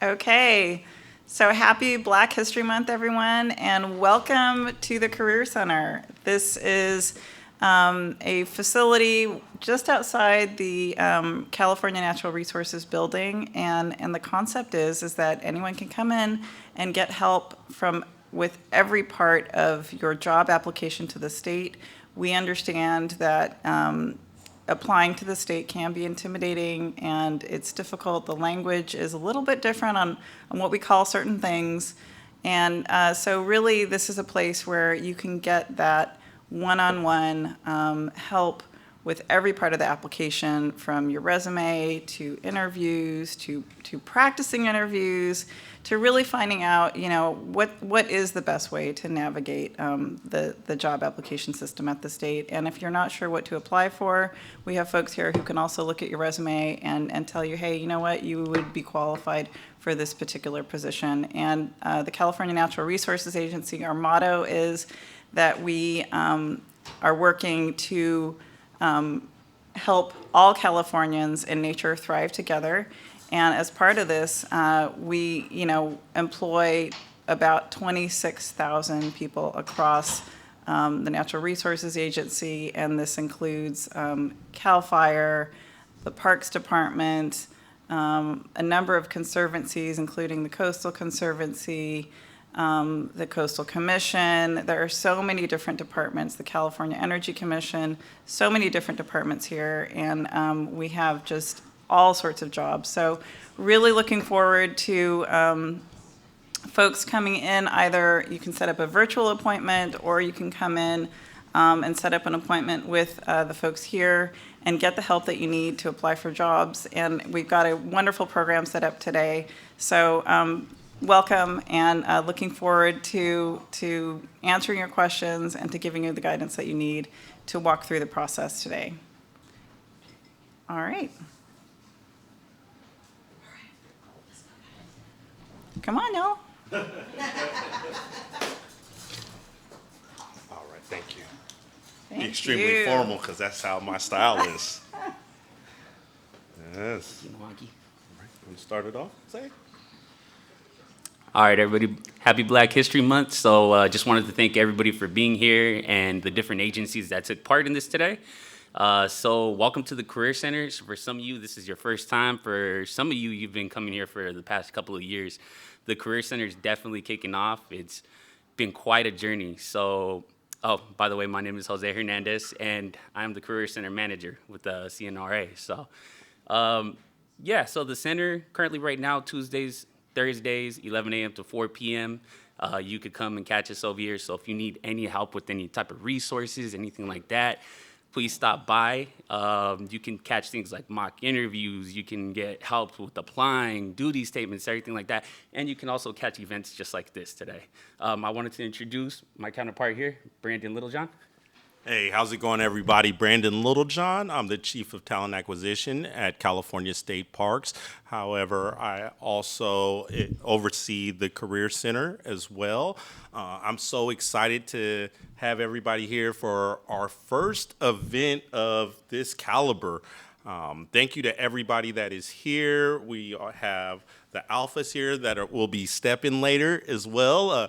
Okay, so happy Black History Month, everyone, and welcome to the Career Center. This is a facility just outside the California Natural Resources Building, and the concept is that anyone can come in and get help with every part of your job application to the state. We understand that applying to the state can be intimidating and it's difficult. The language is a little bit different on what we call certain things. And so really this is a place where you can get that one-on-one help with every part of the application, from your resume to interviews to practicing interviews to really finding out, what is the best way to navigate the job application system at the state. And if you're not sure what to apply for, we have folks here who can also look at your resume and tell you, hey, you know what, you would be qualified for this particular position. And the California Natural Resources Agency, our motto is that we are working to help all Californians and nature thrive together. And as part of this, we, employ about 26,000 people across the Natural Resources Agency, and this includes CAL FIRE, the Parks Department, a number of conservancies, including the Coastal Conservancy, the Coastal Commission. There are so many different departments, the California Energy Commission, so many different departments here, and we have just all sorts of jobs. So really looking forward to folks coming in. Either you can set up a virtual appointment or you can come in and set up an appointment with the folks here and get the help that you need to apply for jobs. And we've got a wonderful program set up today. So welcome, and looking forward to answering your questions and to giving you the guidance that you need to walk through the process today. All right. Come on, y'all. All right, thank you. Thank Extremely you. formal, because that's how my style is. Yes. All right, want to start it off? Say. All right, everybody, happy Black History Month. So just wanted to thank everybody for being here and the different agencies that took part in this today. So welcome to the Career Center. For some of you, this is your first time. For some of you, you've been coming here for the past couple of years. The Career Center is definitely kicking off. It's been quite a journey. So, by the way, my name is Jose Hernandez, and I'm the Career Center manager with the CNRA. So, so the center currently right now, Tuesdays, Thursdays, 11 a.m. to 4 p.m. You could come and catch us over here. So if you need any help with any type of resources, anything like that, please stop by. You can catch things like mock interviews. You can get help with applying, duty statements, everything like that. And you can also catch events just like this today. I wanted to introduce my counterpart here, Brandon Littlejohn. Hey, how's it going, everybody? Brandon Littlejohn. I'm the Chief of Talent Acquisition at California State Parks. However, I also oversee the Career Center as well. I'm so excited to have everybody here for our first event of this caliber. Thank you to everybody that is here. We have the alphas here that will be stepping later as well.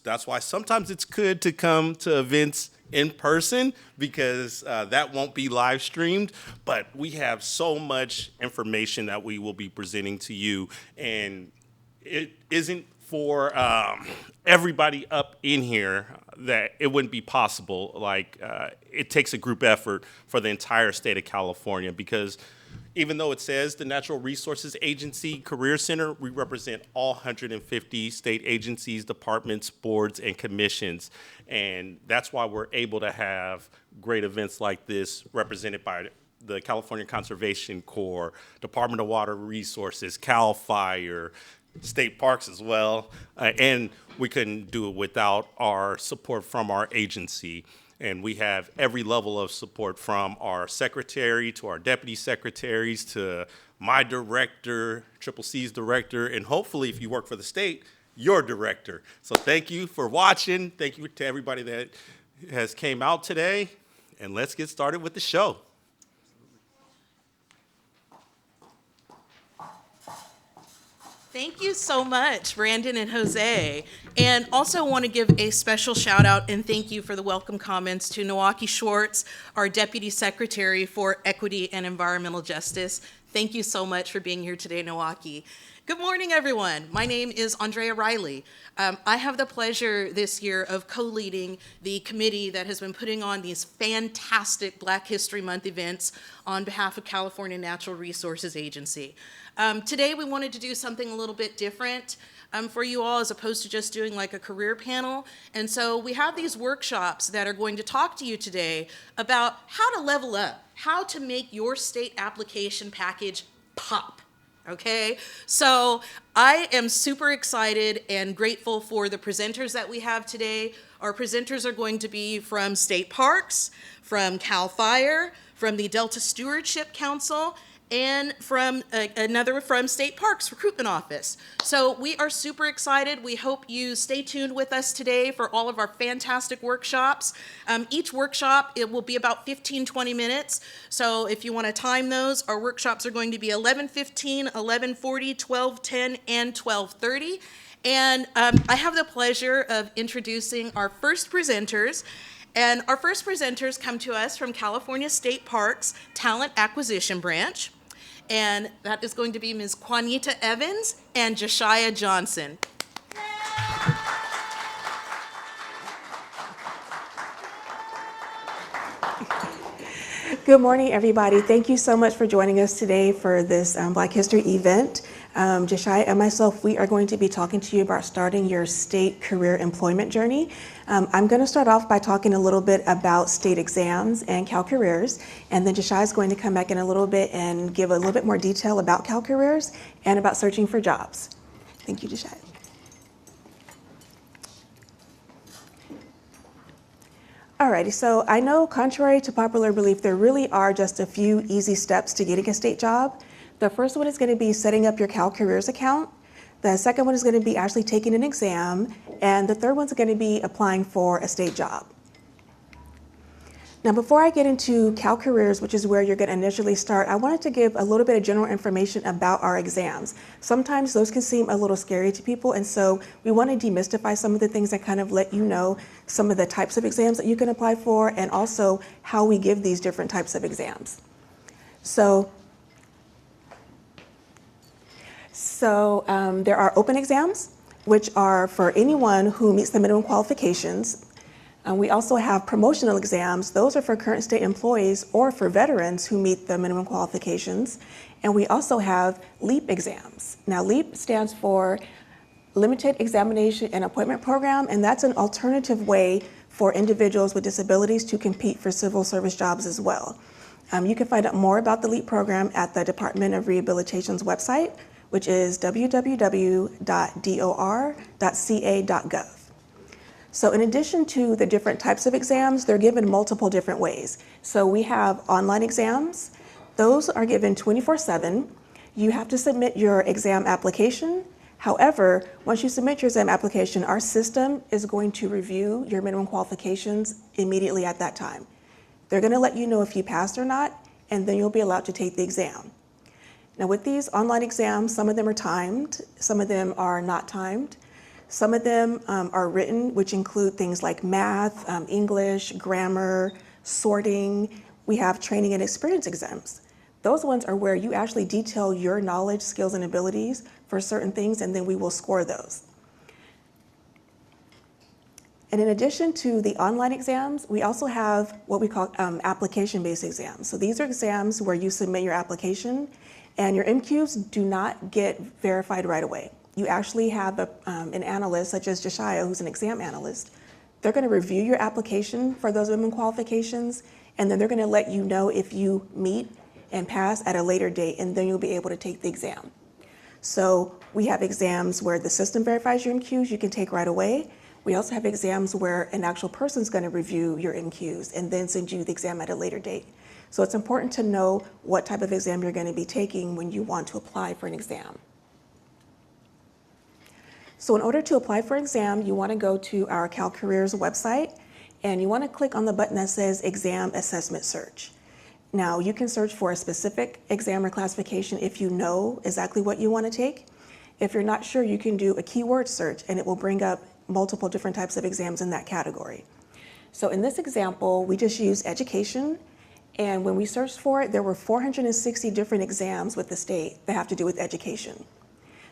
That's why sometimes it's good to come to events in person, because that won't be live streamed, but we have so much information that we will be presenting to you, and it isn't for everybody up in here that it wouldn't be possible. It takes a group effort for the entire state of California, because even though it says the Natural Resources Agency Career Center, we represent all 150 state agencies, departments, boards, and commissions. And that's why we're able to have great events like this represented by the California Conservation Corps, Department of Water Resources, CAL FIRE, state parks as well. And we couldn't do it without our support from our agency. And we have every level of support, from our secretary to our deputy secretaries to my director, Triple C's director, and hopefully if you work for the state, your director. So thank you for watching. Thank you to everybody that has came out today. And let's get started with the show. Thank you so much, Brandon and Jose. And also want to give a special shout out and thank you for the welcome comments to Nawaki Schwartz, our Deputy Secretary for Equity and Environmental Justice. Thank you so much for being here today, Nawaki. Good morning, everyone. My name is Andrea Riley. I have the pleasure this year of co-leading the committee that has been putting on these fantastic Black History Month events on behalf of California Natural Resources Agency. Today we wanted to do something a little bit different for you all as opposed to just doing like a career panel. And so we have these workshops that are going to talk to you today about how to level up, how to make your state application package pop. Okay, so I am super excited and grateful for the presenters that we have today. Our presenters are going to be from State Parks, from CAL FIRE, from the Delta Stewardship Council, and from another from State Parks Recruitment Office. So we are super excited. We hope you stay tuned with us today for all of our fantastic workshops. Each workshop, it will be about 15-20 minutes. So if you want to time those, our workshops are going to be 11:15, 11:40, 12:10, and 12:30. And I have the pleasure of introducing our first presenters. And our first presenters come to us from California State Parks Talent Acquisition Branch. And that is going to be Ms. Juanita Evans and Josiah Johnson. Good morning, everybody. Thank you so much for joining us today for this Black History event. Josiah and myself, we are going to be talking to you about starting your state career employment journey. I'm going to start off by talking a little bit about state exams and Cal Careers, and then Josiah is going to come back in a little bit and give a little bit more detail about Cal Careers and about searching for jobs. Thank you, Josiah. Alrighty, so I know contrary to popular belief, there really are just a few easy steps to getting a state job. The first one is going to be setting up your Cal Careers account. The second one is going to be actually taking an exam. And the third one's going to be applying for a state job. Now, before I get into Cal Careers, which is where you're going to initially start, I wanted to give a little bit of general information about our exams. Sometimes those can seem a little scary to people, and so we want to demystify some of the things that kind of let you know some of the types of exams that you can apply for and also how we give these different types of exams. So there are open exams, which are for anyone who meets the minimum qualifications. We also have promotional exams. Those are for current state employees or for veterans who meet the minimum qualifications. And we also have LEAP exams. Now, LEAP stands for Limited Examination and Appointment Program, and that's an alternative way for individuals with disabilities to compete for civil service jobs as well. You can find out more about the LEAP program at the Department of Rehabilitation's website, which is www.dor.ca.gov. So in addition to the different types of exams, they're given multiple different ways. So we have online exams. Those are given 24/7. You have to submit your exam application. However, once you submit your exam application, our system is going to review your minimum qualifications immediately at that time. They're going to let you know if you passed or not, and then you'll be allowed to take the exam. Now, with these online exams, some of them are timed, some of them are not timed. Some of them are written, which include things like math, English, grammar, sorting. We have training and experience exams. Those ones are where you actually detail your knowledge, skills, and abilities for certain things, and then we will score those. And in addition to the online exams, we also have what we call application-based exams. So these are exams where you submit your application, and your MQs do not get verified right away. You actually have an analyst, such as Josiah, who's an exam analyst. They're going to review your application for those minimum qualifications, and then they're going to let you know if you meet and pass at a later date, and then you'll be able to take the exam. So we have exams where the system verifies your MQs you can take right away. We also have exams where an actual person's going to review your MQs and then send you the exam at a later date. So it's important to know what type of exam you're going to be taking when you want to apply for an exam. So in order to apply for an exam, you want to go to our Cal Careers website, and you want to click on the button that says Exam Assessment Search. Now, you can search for a specific exam or classification if you know exactly what you want to take. If you're not sure, you can do a keyword search and it will bring up multiple different types of exams in that category. So in this example, we just used education, and when we searched for it, there were 460 different exams with the state that have to do with education.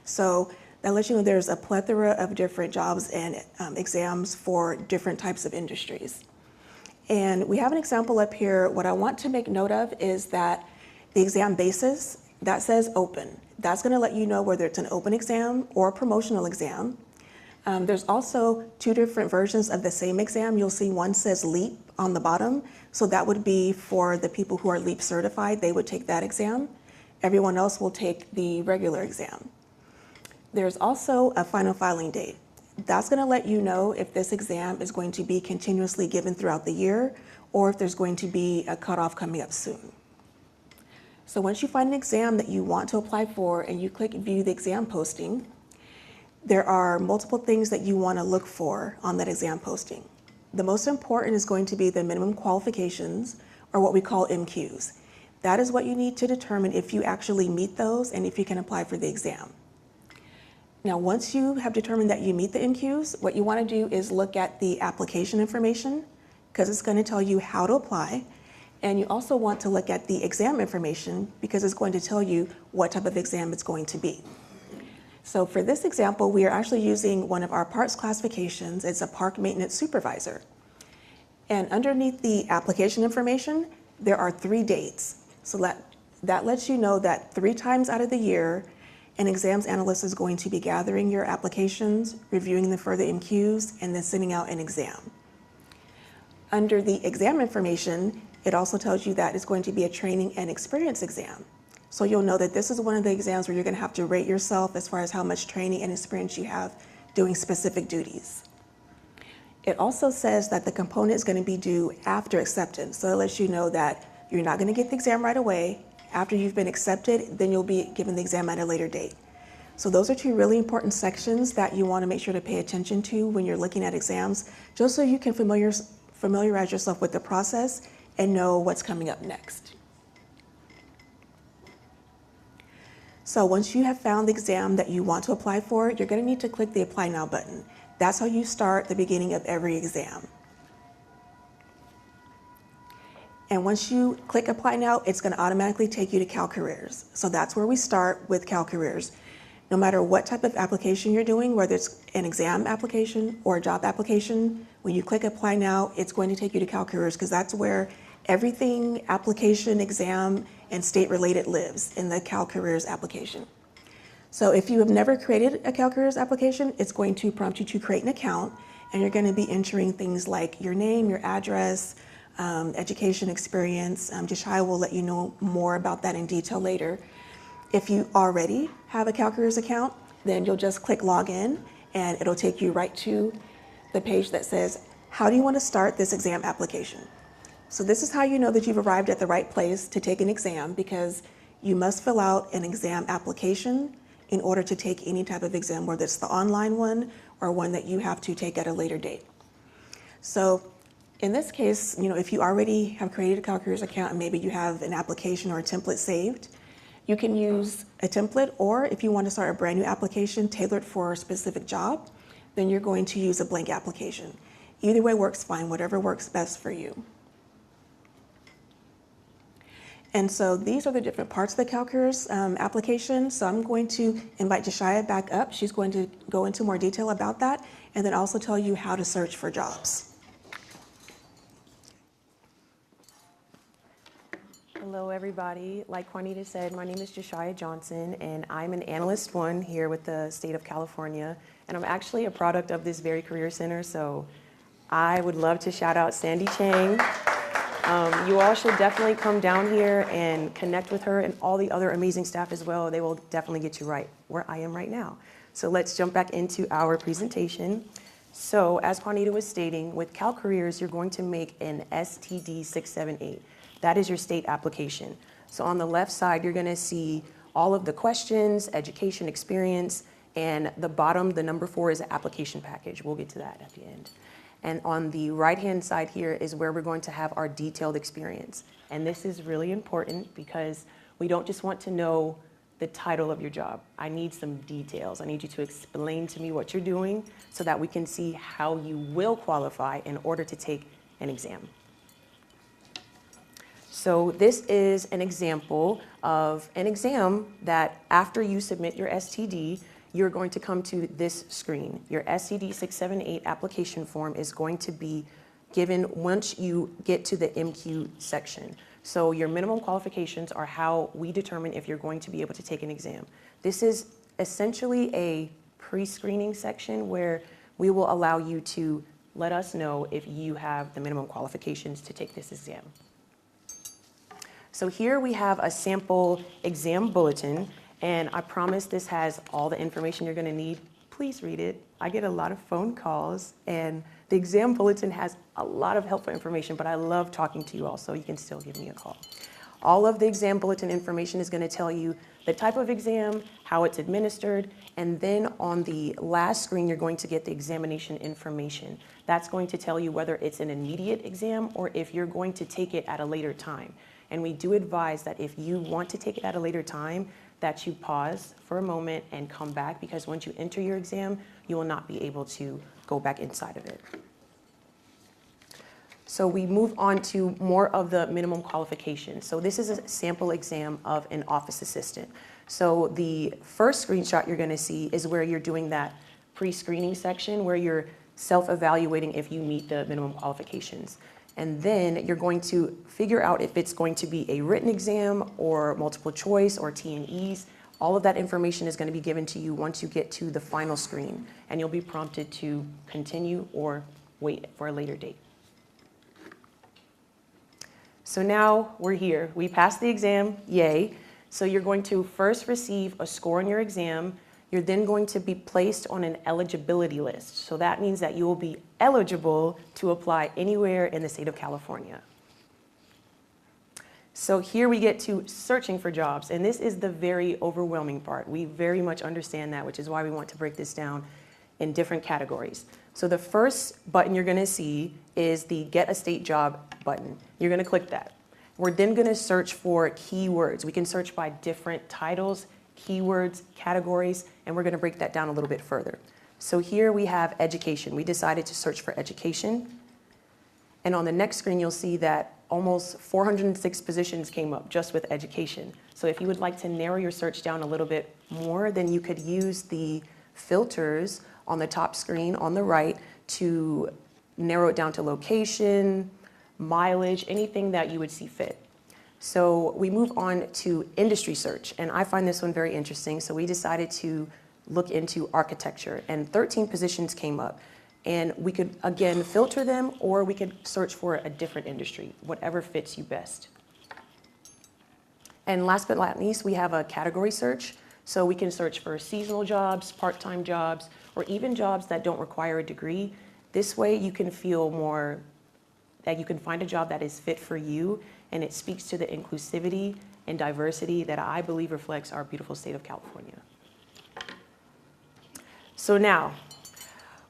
So that lets you know there's a plethora of different jobs and exams for different types of industries. And we have an example up here. What I want to make note of is that the exam basis, that says open. That's going to let you know whether it's an open exam or a promotional exam. There's also two different versions of the same exam. You'll see one says LEAP on the bottom. So that would be for the people who are LEAP certified. They would take that exam. Everyone else will take the regular exam. There's also a final filing date. That's going to let you know if this exam is going to be continuously given throughout the year or if there's going to be a cutoff coming up soon. So once you find an exam that you want to apply for and you click view the exam posting, there are multiple things that you want to look for on that exam posting. The most important is going to be the minimum qualifications, or what we call MQs. That is what you need to determine if you actually meet those and if you can apply for the exam. Now, once you have determined that you meet the MQs, what you want to do is look at the application information, because it's going to tell you how to apply. And you also want to look at the exam information because it's going to tell you what type of exam it's going to be. So for this example, we are actually using one of our parks classifications. It's a park maintenance supervisor. And underneath the application information, there are 3 dates. So that lets you know that 3 times out of the year, an exams analyst is going to be gathering your applications, reviewing them for the MQs, and then sending out an exam. Under the exam information, it also tells you that it's going to be a training and experience exam. So you'll know that this is one of the exams where you're going to have to rate yourself as far as how much training and experience you have doing specific duties. It also says that the component is going to be due after acceptance. So it lets you know that you're not going to get the exam right away. After you've been accepted, then you'll be given the exam at a later date. So those are 2 really important sections that you want to make sure to pay attention to when you're looking at exams, just so you can familiarize yourself with the process and know what's coming up next. So once you have found the exam that you want to apply for, you're going to need to click the Apply Now button. That's how you start the beginning of every exam. And once you click Apply Now, it's going to automatically take you to CalCareers. So that's where we start with CalCareers. No matter what type of application you're doing, whether it's an exam application or a job application, when you click Apply Now, it's going to take you to CalCareers because that's where everything application, exam, and state-related lives in the CalCareers application. So if you have never created a CalCareers application, it's going to prompt you to create an account, and you're going to be entering things like your name, your address, education experience. Jashai will let you know more about that in detail later. If you already have a CalCareers account, then you'll just click Login, and it'll take you right to the page that says, how do you want to start this exam application? So this is how you know that you've arrived at the right place to take an exam, because you must fill out an exam application in order to take any type of exam, whether it's the online one or one that you have to take at a later date. So in this case, if you already have created a CalCareers account and maybe you have an application or a template saved, you can use a template, or if you want to start a brand new application tailored for a specific job, then you're going to use a blank application. Either way works fine, whatever works best for you. And so these are the different parts of the CalCareers application. So I'm going to invite Jashia back up. She's going to go into more detail about that and then also tell you how to search for jobs. Hello, everybody. Like Juanita said, my name is Jashia Johnson, and I'm an Analyst 1 here with the state of California. And I'm actually a product of this very career center, so I would love to shout out Sandy Chang. You all should definitely come down here and connect with her and all the other amazing staff as well. They will definitely get you right where I am right now. So let's jump back into our presentation. So as Juanita was stating, with CalCareers, you're going to make an STD 678. That is your state application. So on the left side, you're going to see all of the questions, education experience, and the bottom, the number 4 is the application package. We'll get to that at the end. And on the right-hand side here is where we're going to have our detailed experience. And this is really important because we don't just want to know the title of your job. I need some details. I need you to explain to me what you're doing so that we can see how you will qualify in order to take an exam. So this is an example of an exam that after you submit your STD, you're going to come to this screen. Your STD 678 application form is going to be given once you get to the MQ section. So your minimum qualifications are how we determine if you're going to be able to take an exam. This is essentially a pre-screening section where we will allow you to let us know if you have the minimum qualifications to take this exam. So here we have a sample exam bulletin, and I promise this has all the information you're going to need. Please read it. I get a lot of phone calls, and the exam bulletin has a lot of helpful information, but I love talking to you all, so you can still give me a call. All of the exam bulletin information is going to tell you the type of exam, how it's administered, and then on the last screen, you're going to get the examination information. That's going to tell you whether it's an immediate exam or if you're going to take it at a later time. And we do advise that if you want to take it at a later time, that you pause for a moment and come back, because once you enter your exam, you will not be able to go back inside of it. So we move on to more of the minimum qualifications. So this is a sample exam of an office assistant. So the first screenshot you're going to see is where you're doing that pre-screening section where you're self-evaluating if you meet the minimum qualifications. And then you're going to figure out if it's going to be a written exam or multiple choice or T&Es. All of that information is going to be given to you once you get to the final screen, and you'll be prompted to continue or wait for a later date. So now we're here. We passed the exam, yay. So you're going to first receive a score on your exam. You're then going to be placed on an eligibility list. So that means that you will be eligible to apply anywhere in the state of California. So here we get to searching for jobs, and this is the very overwhelming part. We very much understand that, which is why we want to break this down in different categories. So the first button you're going to see is the Get a State Job button. You're going to click that. We're then going to search for keywords. We can search by different titles, keywords, categories, and we're going to break that down a little bit further. So here we have education. We decided to search for education. And on the next screen, you'll see that almost 406 positions came up just with education. So if you would like to narrow your search down a little bit more, then you could use the filters on the top screen on the right to narrow it down to location, mileage, anything that you would see fit. So we move on to industry search, and I find this one very interesting. So we decided to look into architecture, and 13 positions came up. And we could, again, filter them, or we could search for a different industry, whatever fits you best. And last but not least, we have a category search. So we can search for seasonal jobs, part-time jobs, or even jobs that don't require a degree. This way you can feel more that you can find a job that is fit for you, and it speaks to the inclusivity and diversity that I believe reflects our beautiful state of California. So now,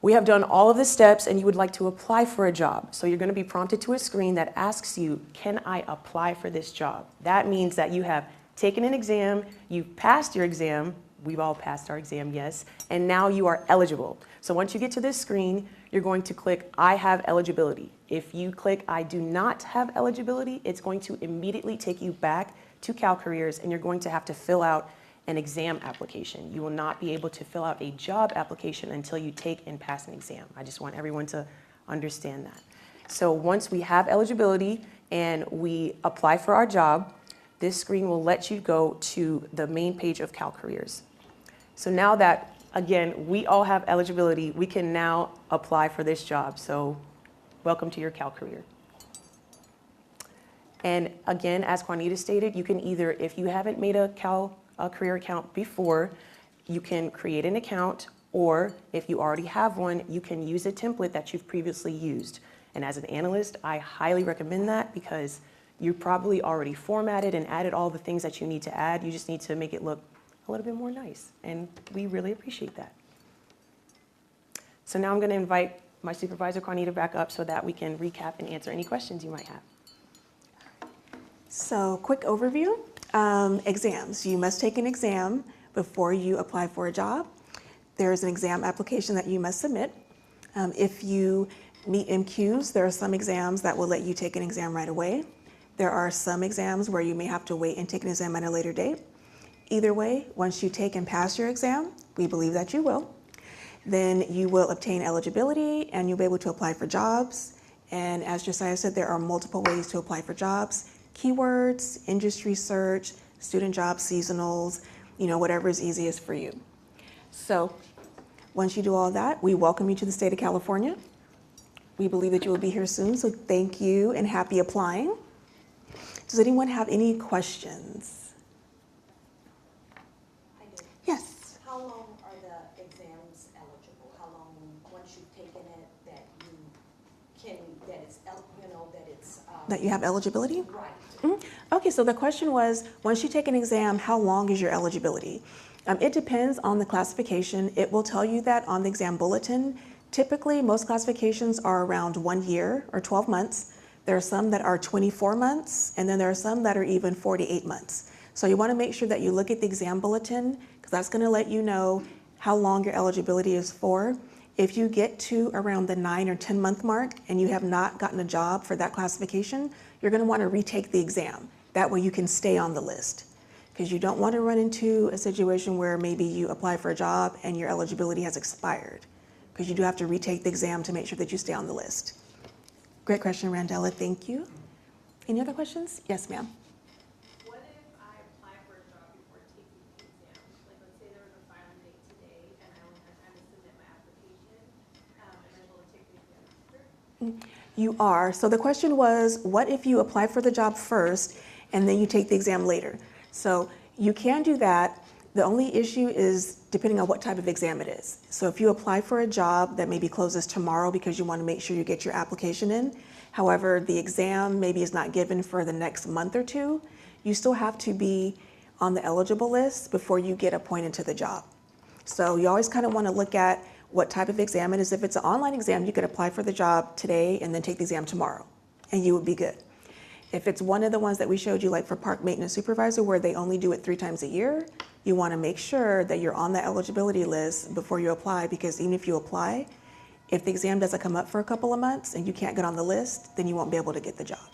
we have done all of the steps, and you would like to apply for a job. So you're going to be prompted to a screen that asks you, can I apply for this job? That means that you have taken an exam, you've passed your exam, we've all passed our exam, yes, and now you are eligible. So once you get to this screen, you're going to click, I have eligibility. If you click, I do not have eligibility, it's going to immediately take you back to CalCareers, and you're going to have to fill out an exam application. You will not be able to fill out a job application until you take and pass an exam. I just want everyone to understand that. So once we have eligibility and we apply for our job, this screen will let you go to the main page of CalCareers. So now that, again, we all have eligibility, we can now apply for this job. So welcome to your CalCareer. And again, as Juanita stated, you can either, if you haven't made a career account before, you can create an account, or if you already have one, you can use a template that you've previously used. And as an analyst, I highly recommend that because you probably already formatted and added all the things that you need to add. You just need to make it look a little bit more nice, and we really appreciate that. So now I'm going to invite my supervisor, Juanita, back up so that we can recap and answer any questions you might have. So quick overview. Exams. You must take an exam before you apply for a job. There's an exam application that you must submit. If you meet MQs, there are some exams that will let you take an exam right away. There are some exams where you may have to wait and take an exam at a later date. Either way, once you take and pass your exam, we believe that you will, then you will obtain eligibility and you'll be able to apply for jobs. And as Josiah said, there are multiple ways to apply for jobs. Keywords, industry search, student jobs, seasonals, whatever is easiest for you. So once you do all that, we welcome you to the state of California. We believe that you will be here soon, so thank you and happy applying. Does anyone have any questions? I do. Yes. How long are the exams eligible? How long, once you've taken it, that it's That you have eligibility? right? Okay, so the question was, once you take an exam, how long is your eligibility? It depends on the classification. It will tell you that on the exam bulletin. Typically, most classifications are around 1 year or 12 months. There are some that are 24 months, and then there are some that are even 48 months. So you want to make sure that you look at the exam bulletin, because that's going to let you know how long your eligibility is for. If you get to around the 9 or 10 month mark and you have not gotten a job for that classification, you're going to want to retake the exam. That way you can stay on the list, because you don't want to run into a situation where maybe you apply for a job and your eligibility has expired, because you do have to retake the exam to make sure that you stay on the list. Great question, Randella. Thank you. Any other questions? Yes, ma'am. What if I apply for a job before taking the exam? Like, let's say there was a filing date today and I only had time to submit my application. Am I able to take the exam after? You are. So the question was, what if you apply for the job first and then you take the exam later? So you can do that. The only issue is depending on what type of exam it is. So if you apply for a job that maybe closes tomorrow because you want to make sure you get your application in, however, the exam maybe is not given for the next month or two, you still have to be on the eligible list before you get appointed to the job. So you always kind of want to look at what type of exam it is. If it's an online exam, you could apply for the job today and then take the exam tomorrow, and you would be good. If it's one of the ones that we showed you, like for park maintenance supervisor, where they only do it 3 times a year, you want to make sure that you're on the eligibility list before you apply, because even if you apply, if the exam doesn't come up for a couple of months and you can't get on the list, then you won't be able to get the job.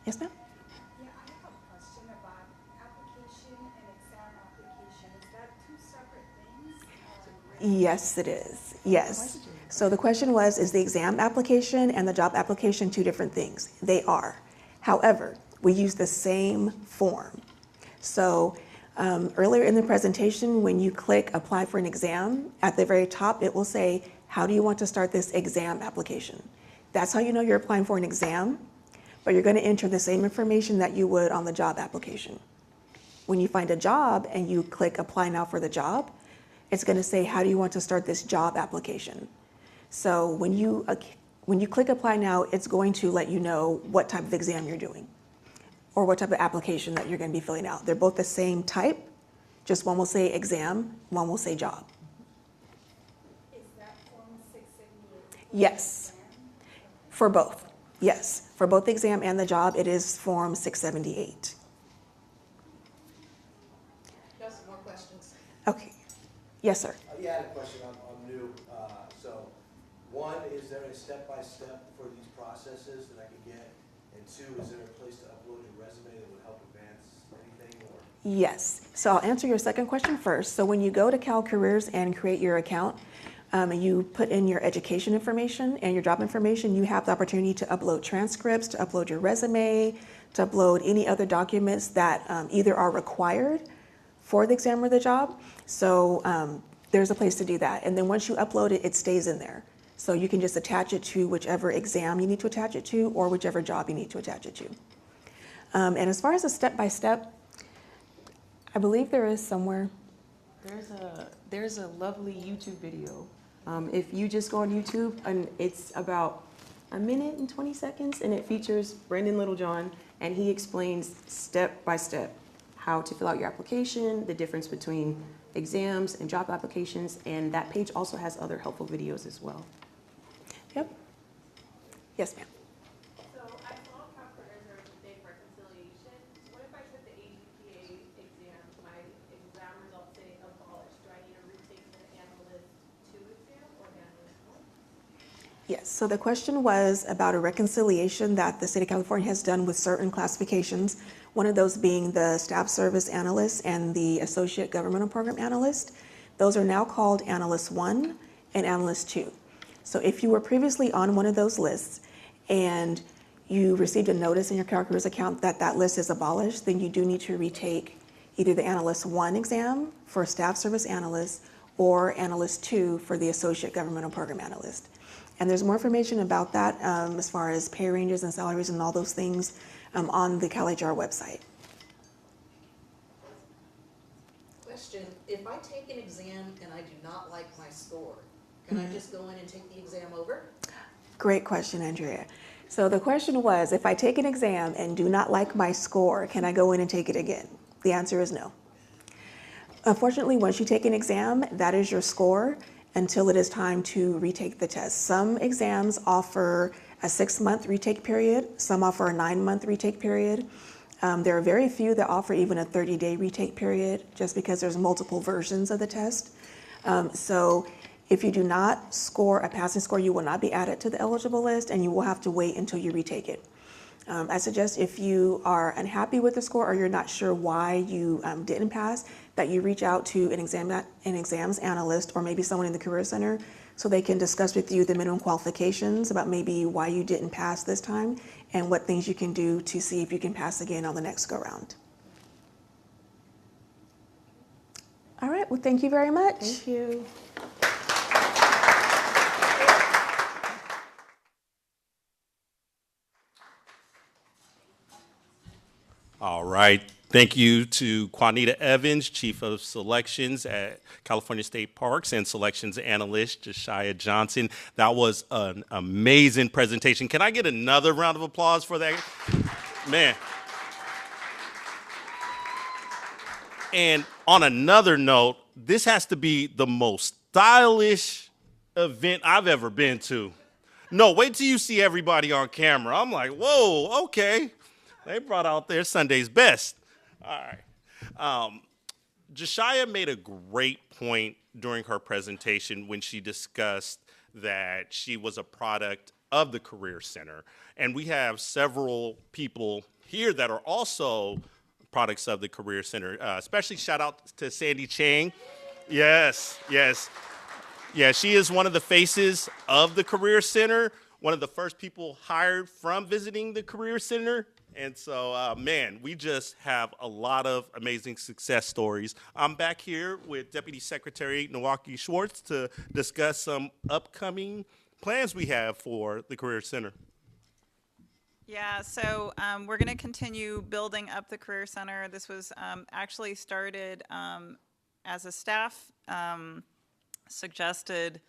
Yes, ma'am? Yeah, I have a question about application and exam application. Is that 2 separate things? Yes, it is. Yes. So the question was, is the exam application and the job application 2 different things? They are. However, we use the same form. So earlier in the presentation, when you click apply for an exam, at the very top, it will say, how do you want to start this exam application? That's how you know you're applying for an exam, but you're going to enter the same information that you would on the job application. When you find a job and you click apply now for the job, it's going to say, how do you want to start this job application? So when you click apply now, it's going to let you know what type of exam you're doing or what type of application that you're going to be filling out. They're both the same type, just one will say exam, one will say job. Is that Form 678? Yes, for both. Yes, for both the exam and the job, it is Form 678. Got some more questions. Okay. Yes, sir. Yeah, I had a question. I'm new. So, one, is there a step-by-step for these processes that I can get? And 2, is there a place to upload your resume that would help advance anything? Or? Yes. So I'll answer your second question first. So when you go to Cal Careers and create your account, you put in your education information and your job information, you have the opportunity to upload transcripts, to upload your resume, to upload any other documents that either are required for the exam or the job. So there's a place to do that. And then once you upload it, it stays in there. So you can just attach it to whichever exam you need to attach it to or whichever job you need to attach it to. And as far as a step-by-step, I believe there is somewhere. There's a lovely YouTube video. If you just go on YouTube, and it's about 1 minute and 20 seconds, and it features Brandon Littlejohn, and he explains step by step how to fill out your application, the difference between exams and job applications, and that page also has other helpful videos as well. Yep. Yes, ma'am. So I saw Cal Careers there was a big reconciliation. So what Yes, so the question was about a reconciliation that the state of California has done with certain classifications, one of those being the staff service analyst and the associate governmental program analyst. Those are now called Analyst 1 and Analyst 2. So if you were previously on one of those lists and you received a notice in your CalCareers account that that list is abolished, then you do need to retake either the Analyst 1 exam for staff service analyst or Analyst 2 for the associate governmental program analyst. And there's more information about that as far as pay ranges and salaries and all those things on the CalHR website. Question, if I take an exam and I do not like my score, can I just go in and take the exam over? Great question, Andrea. So the question was, if I take an exam and do not like my score, can I go in and take it again? The answer is no. Unfortunately, once you take an exam, that is your score until it is time to retake the test. Some exams offer a 6-month retake period. Some offer a 9-month retake period. There are very few that offer even a 30-day retake period just because there's multiple versions of the test. So if you do not score a passing score, you will not be added to the eligible list and you will have to wait until you retake it. I suggest if you are unhappy with the score or you're not sure why you didn't pass, that you reach out to an exams analyst or maybe someone in the Career Center so they can discuss with you the minimum qualifications about maybe why you didn't pass this time and what things you can do to see if you can pass again on the next go round. All right, well, thank you very much. Thank you. All right. Thank you to Juanita Evans, Chief of Selections at California State Parks, and Selections Analyst Josiah Johnson. That was an amazing presentation. Can I get another round of applause for that? Man. And on another note, this has to be the most stylish event I've ever been to. No, wait till you see everybody on camera. I'm like, whoa, okay. They brought out their Sunday's best. All right. Josiah made a great point during her presentation when she discussed that she was a product of the Career Center. And we have several people here that are also products of the Career Center, especially shout out to Sandy Chang. Yes, yes. Yeah, she is one of the faces of the Career Center, one of the first people hired from visiting the Career Center. And so, man, we just have a lot of amazing success stories. I'm back here with Deputy Secretary Nowaki Schwartz to discuss some upcoming plans we have for the Career Center. Yeah, so we're going to continue building up the Career Center. This was actually started as a staff suggested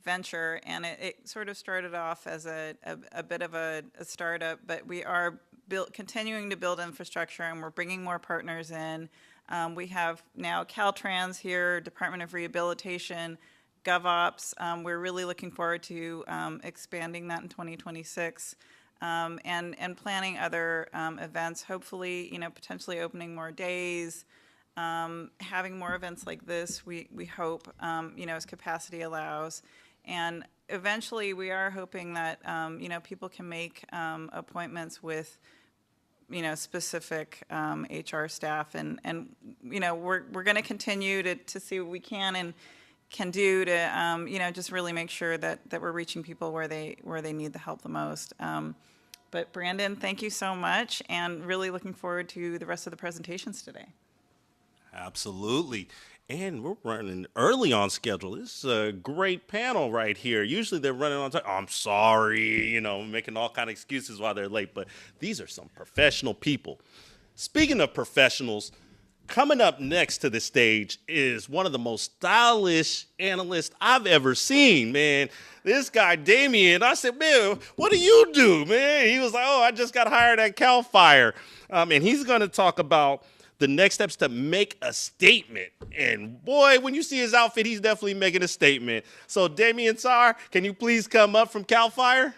venture, and it sort of started off as a bit of a startup, but we are continuing to build infrastructure, and we're bringing more partners in. We have now Caltrans here, Department of Rehabilitation, GovOps. We're really looking forward to expanding that in 2026. And planning other events, hopefully, potentially opening more days, having more events like this, we hope, as capacity allows. And eventually, we are hoping that, people can make appointments with, specific HR staff. And we're going to continue to see what we can do to, just really make sure that we're reaching people where they need the help the most. But Brandon, thank you so much, and really looking forward to the rest of the presentations today. Absolutely. And we're running early on schedule. This is a great panel right here. Usually they're running on time. Oh, I'm sorry, making all kind of excuses while they're late. But these are some professional people. Speaking of professionals, coming up next to the stage is one of the most stylish analysts I've ever seen, man. This guy, Damien, I said, man, what do you do, man? He was like, I just got hired at CAL FIRE. And he's going to talk about the next steps to make a statement. And boy, when you see his outfit, he's definitely making a statement. So Damien Tsar, can you please come up from CAL FIRE?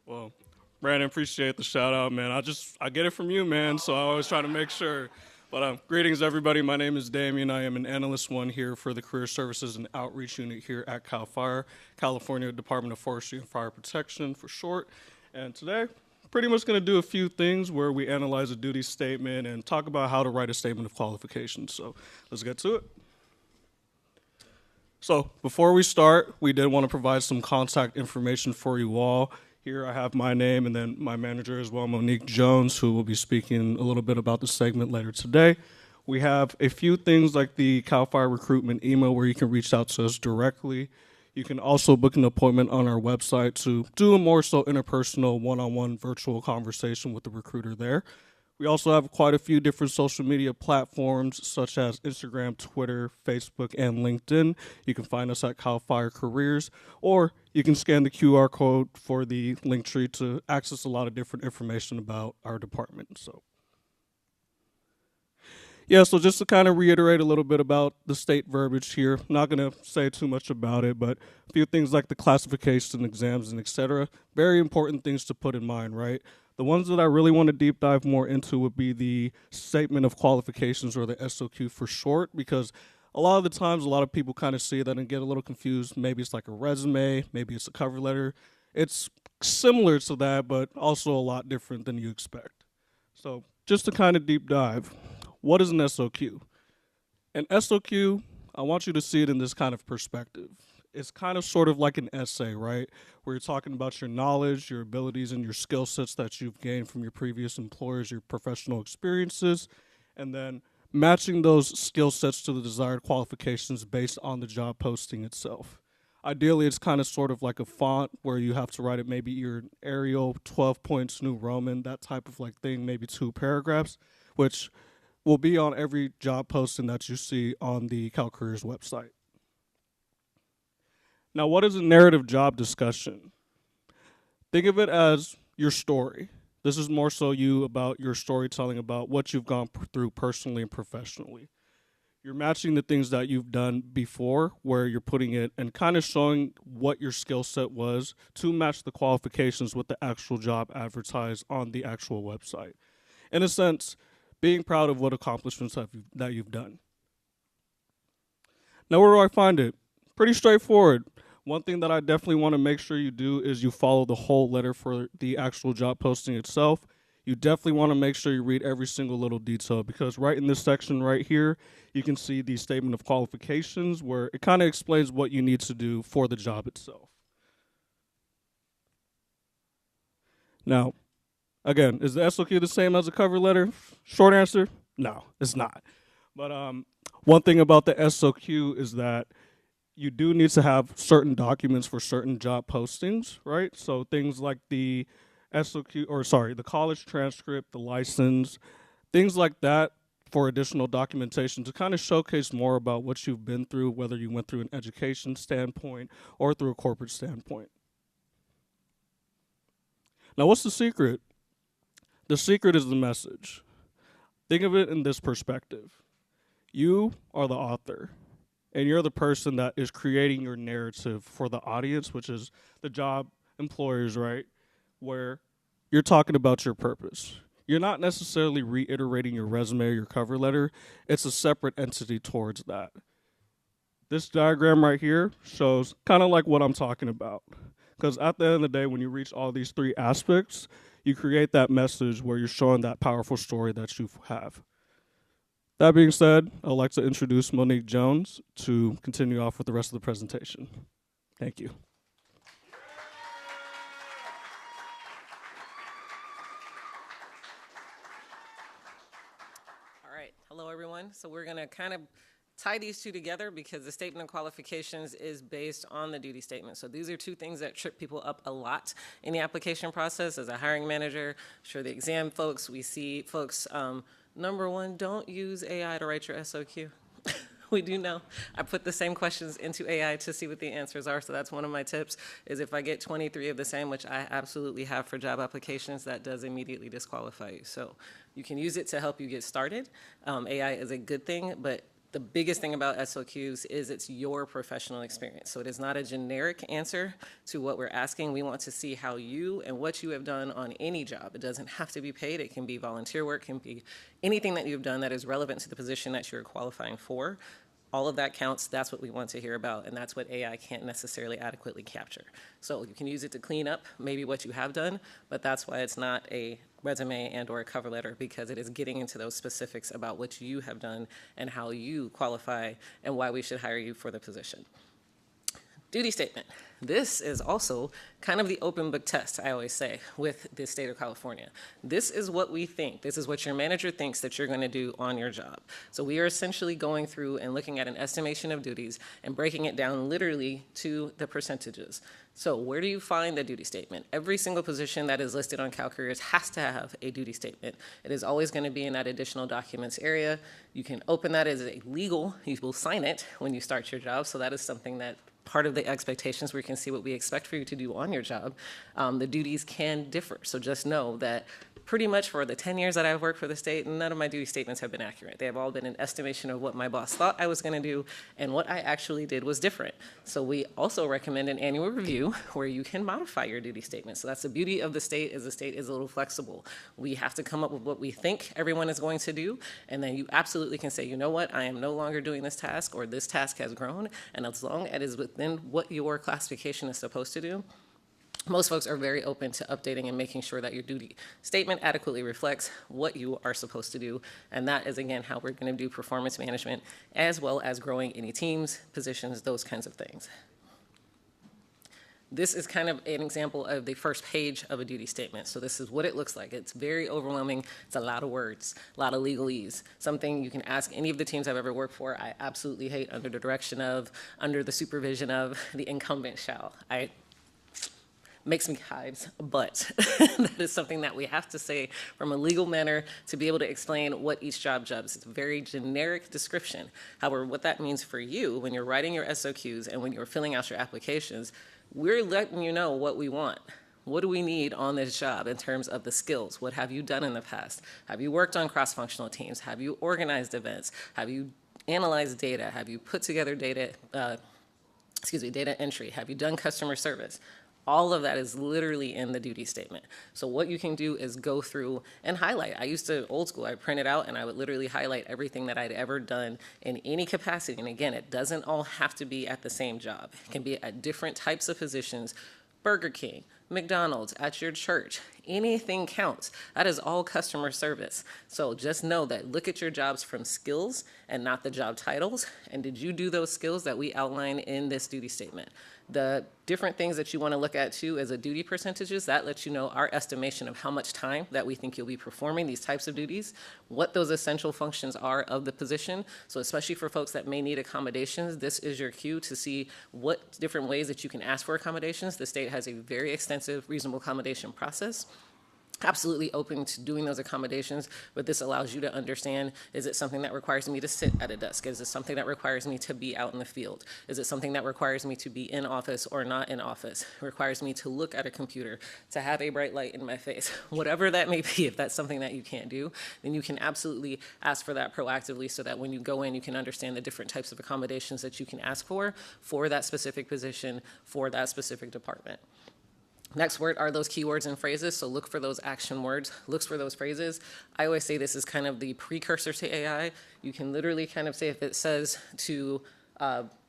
Well, Brandon, appreciate the shout out, man. I get it from you, man, so I always try to make sure. But greetings, everybody. My name is Damien. I am an Analyst 1 here for the Career Services and Outreach Unit here at CAL FIRE, California Department of Forestry and Fire Protection for short. And today, pretty much going to do a few things where we analyze a duty statement and talk about how to write a statement of qualifications. So let's get to it. So before we start, we did want to provide some contact information for you all. Here I have my name and then my manager as well, Monique Jones, who will be speaking a little bit about the segment later today. We have a few things like the CAL FIRE recruitment email where you can reach out to us directly. You can also book an appointment on our website to do a more so interpersonal one-on-one virtual conversation with the recruiter there. We also have quite a few different social media platforms such as Instagram, Twitter, Facebook, and LinkedIn. You can find us at CAL FIRE Careers, or you can scan the QR code for the link tree to access a lot of different information about our department. So just to kind of reiterate a little bit about the state verbiage here, I'm not going to say too much about it, but a few things like the classification, exams, and et cetera, very important things to put in mind, right? The ones that I really want to deep dive more into would be the Statement of Qualifications, or the SOQ for short, because a lot of the times a lot of people kind of see that and get a little confused. Maybe it's like a resume, maybe it's a cover letter. It's similar to that, but also a lot different than you expect. So just to kind of deep dive, what is an SOQ? An SOQ, I want you to see it in this kind of perspective. It's kind of sort of like an essay, right? Where you're talking about your knowledge, your abilities, and your skill sets that you've gained from your previous employers, your professional experiences, and then matching those skill sets to the desired qualifications based on the job posting itself. Ideally, it's kind of sort of like a font where you have to write it maybe your Arial, 12 points, New Roman, that type of like thing, maybe 2 paragraphs, which will be on every job posting that you see on the CalCareers website. Now, what is a narrative job discussion? Think of it as your story. This is more so you about your storytelling about what you've gone through personally and professionally. You're matching the things that you've done before, where you're putting it and kind of showing what your skill set was to match the qualifications with the actual job advertised on the actual website. In a sense, being proud of what accomplishments that you've done. Now, where do I find it? Pretty straightforward. One thing that I definitely want to make sure you do is you follow the whole letter for the actual job posting itself. You definitely want to make sure you read every single little detail, because right in this section right here, you can see the statement of qualifications where it kind of explains what you need to do for the job itself. Now, again, is the SOQ the same as a cover letter? Short answer, no, it's not. But one thing about the SOQ is that you do need to have certain documents for certain job postings, right? So things like the the college transcript, the license, things like that for additional documentation to kind of showcase more about what you've been through, whether you went through an education standpoint or through a corporate standpoint. Now, what's the secret? The secret is the message. Think of it in this perspective. You are the author, and you're the person that is creating your narrative for the audience, which is the job employers, right? Where you're talking about your purpose. You're not necessarily reiterating your resume or your cover letter. It's a separate entity towards that. This diagram right here shows kind of like what I'm talking about. Because at the end of the day, when you reach all these 3 aspects, you create that message where you're showing that powerful story that you have. That being said, I'd like to introduce Monique Jones to continue off with the rest of the presentation. Thank you. All right, hello everyone. So we're gonna kind of tie these two together because the statement of qualifications is based on the duty statement. So these are 2 things that trip people up a lot in the application process. As a hiring manager, sure the exam folks, we see folks, number 1, don't use AI to write your SOQ. We do know. I put the same questions into AI to see what the answers are, so that's one of my tips, is if I get 23 of the same, which I absolutely have for job applications, that does immediately disqualify you. So you can use it to help you get started. AI is a good thing, but The biggest thing about SOQs is it's your professional experience. So it is not a generic answer to what we're asking. We want to see how you and what you have done on any job. It doesn't have to be paid. It can be volunteer work, can be anything that you've done that is relevant to the position that you're qualifying for. All of that counts. That's what we want to hear about, and that's what AI can't necessarily adequately capture. So you can use it to clean up maybe what you have done, but that's why it's not a resume and or a cover letter, because it is getting into those specifics about what you have done and how you qualify and why we should hire you for the position. Duty statement. This is also kind of the open book test, I always say, with the state of California. This is what we think. This is what your manager thinks that you're going to do on your job. So we are essentially going through and looking at an estimation of duties and breaking it down literally to the percentages. So where do you find the duty statement? Every single position that is listed on CalCareers has to have a duty statement. It is always going to be in that additional documents area. You can open that as a legal. You will sign it when you start your job. So that is something that part of the expectations where you can see what we expect for you to do on your job. The duties can differ. So just know that pretty much for the 10 years that I've worked for the state, none of my duty statements have been accurate. They have all been an estimation of what my boss thought I was going to do, and what I actually did was different. So we also recommend an annual review where you can modify your duty statement. So that's the beauty of the state is a little flexible. We have to come up with what we think everyone is going to do, and then you absolutely can say, you know what, I am no longer doing this task, or this task has grown, and as long as it is within what your classification is supposed to do, most folks are very open to updating and making sure that your duty statement adequately reflects what you are supposed to do. And that is, again, how we're going to do performance management, as well as growing any teams, positions, those kinds of things. This is kind of an example of the first page of a duty statement. So this is what it looks like. It's very overwhelming. It's a lot of words, a lot of legalese. Something you can ask any of the teams I've ever worked for. I absolutely hate under the direction of, under the supervision of, the incumbent shall. Makes me hives, but that is something that we have to say from a legal manner to be able to explain what each job does. It's a very generic description. However, what that means for you when you're writing your SOQs and when you're filling out your applications, we're letting you know what we want. What do we need on this job in terms of the skills? What have you done in the past? Have you worked on cross-functional teams? Have you organized events? Have you analyzed data? Have you put together data entry? Have you done customer service? All of that is literally in the duty statement. So what you can do is go through and highlight. I used to, old school, I'd print it out and I would literally highlight everything that I'd ever done in any capacity. And again, it doesn't all have to be at the same job. It can be at different types of positions. Burger King, McDonald's, at your church, anything counts. That is all customer service. So just know that, look at your jobs from skills and not the job titles. And did you do those skills that we outline in this duty statement? The different things that you want to look at too as a duty percentages, that lets you know our estimation of how much time that we think you'll be performing these types of duties, what those essential functions are of the position. So especially for folks that may need accommodations, this is your cue to see what different ways that you can ask for accommodations. The state has a very extensive reasonable accommodation process. Absolutely open to doing those accommodations, but this allows you to understand, is it something that requires me to sit at a desk? Is it something that requires me to be out in the field? Is it something that requires me to be in office or not in office? Requires me to look at a computer, to have a bright light in my face? Whatever that may be, if that's something that you can't do, then you can absolutely ask for that proactively so that when you go in, you can understand the different types of accommodations that you can ask for that specific position, for that specific department. Next word are those keywords and phrases, so look for those action words, look for those phrases. I always say this is kind of the precursor to AI. You can literally kind of say if it says to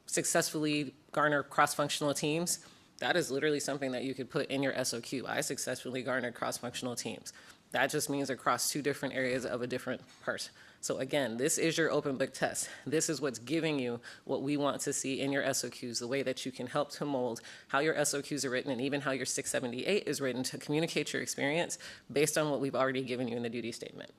successfully garner cross-functional teams, that is literally something that you could put in your SOQ. I successfully garnered cross-functional teams. That just means across two different areas of a different part. So again, this is your open book test. This is what's giving you what we want to see in your SOQs, the way that you can help to mold how your SOQs are written and even how your 678 is written to communicate your experience based on what we've already given you in the duty statement.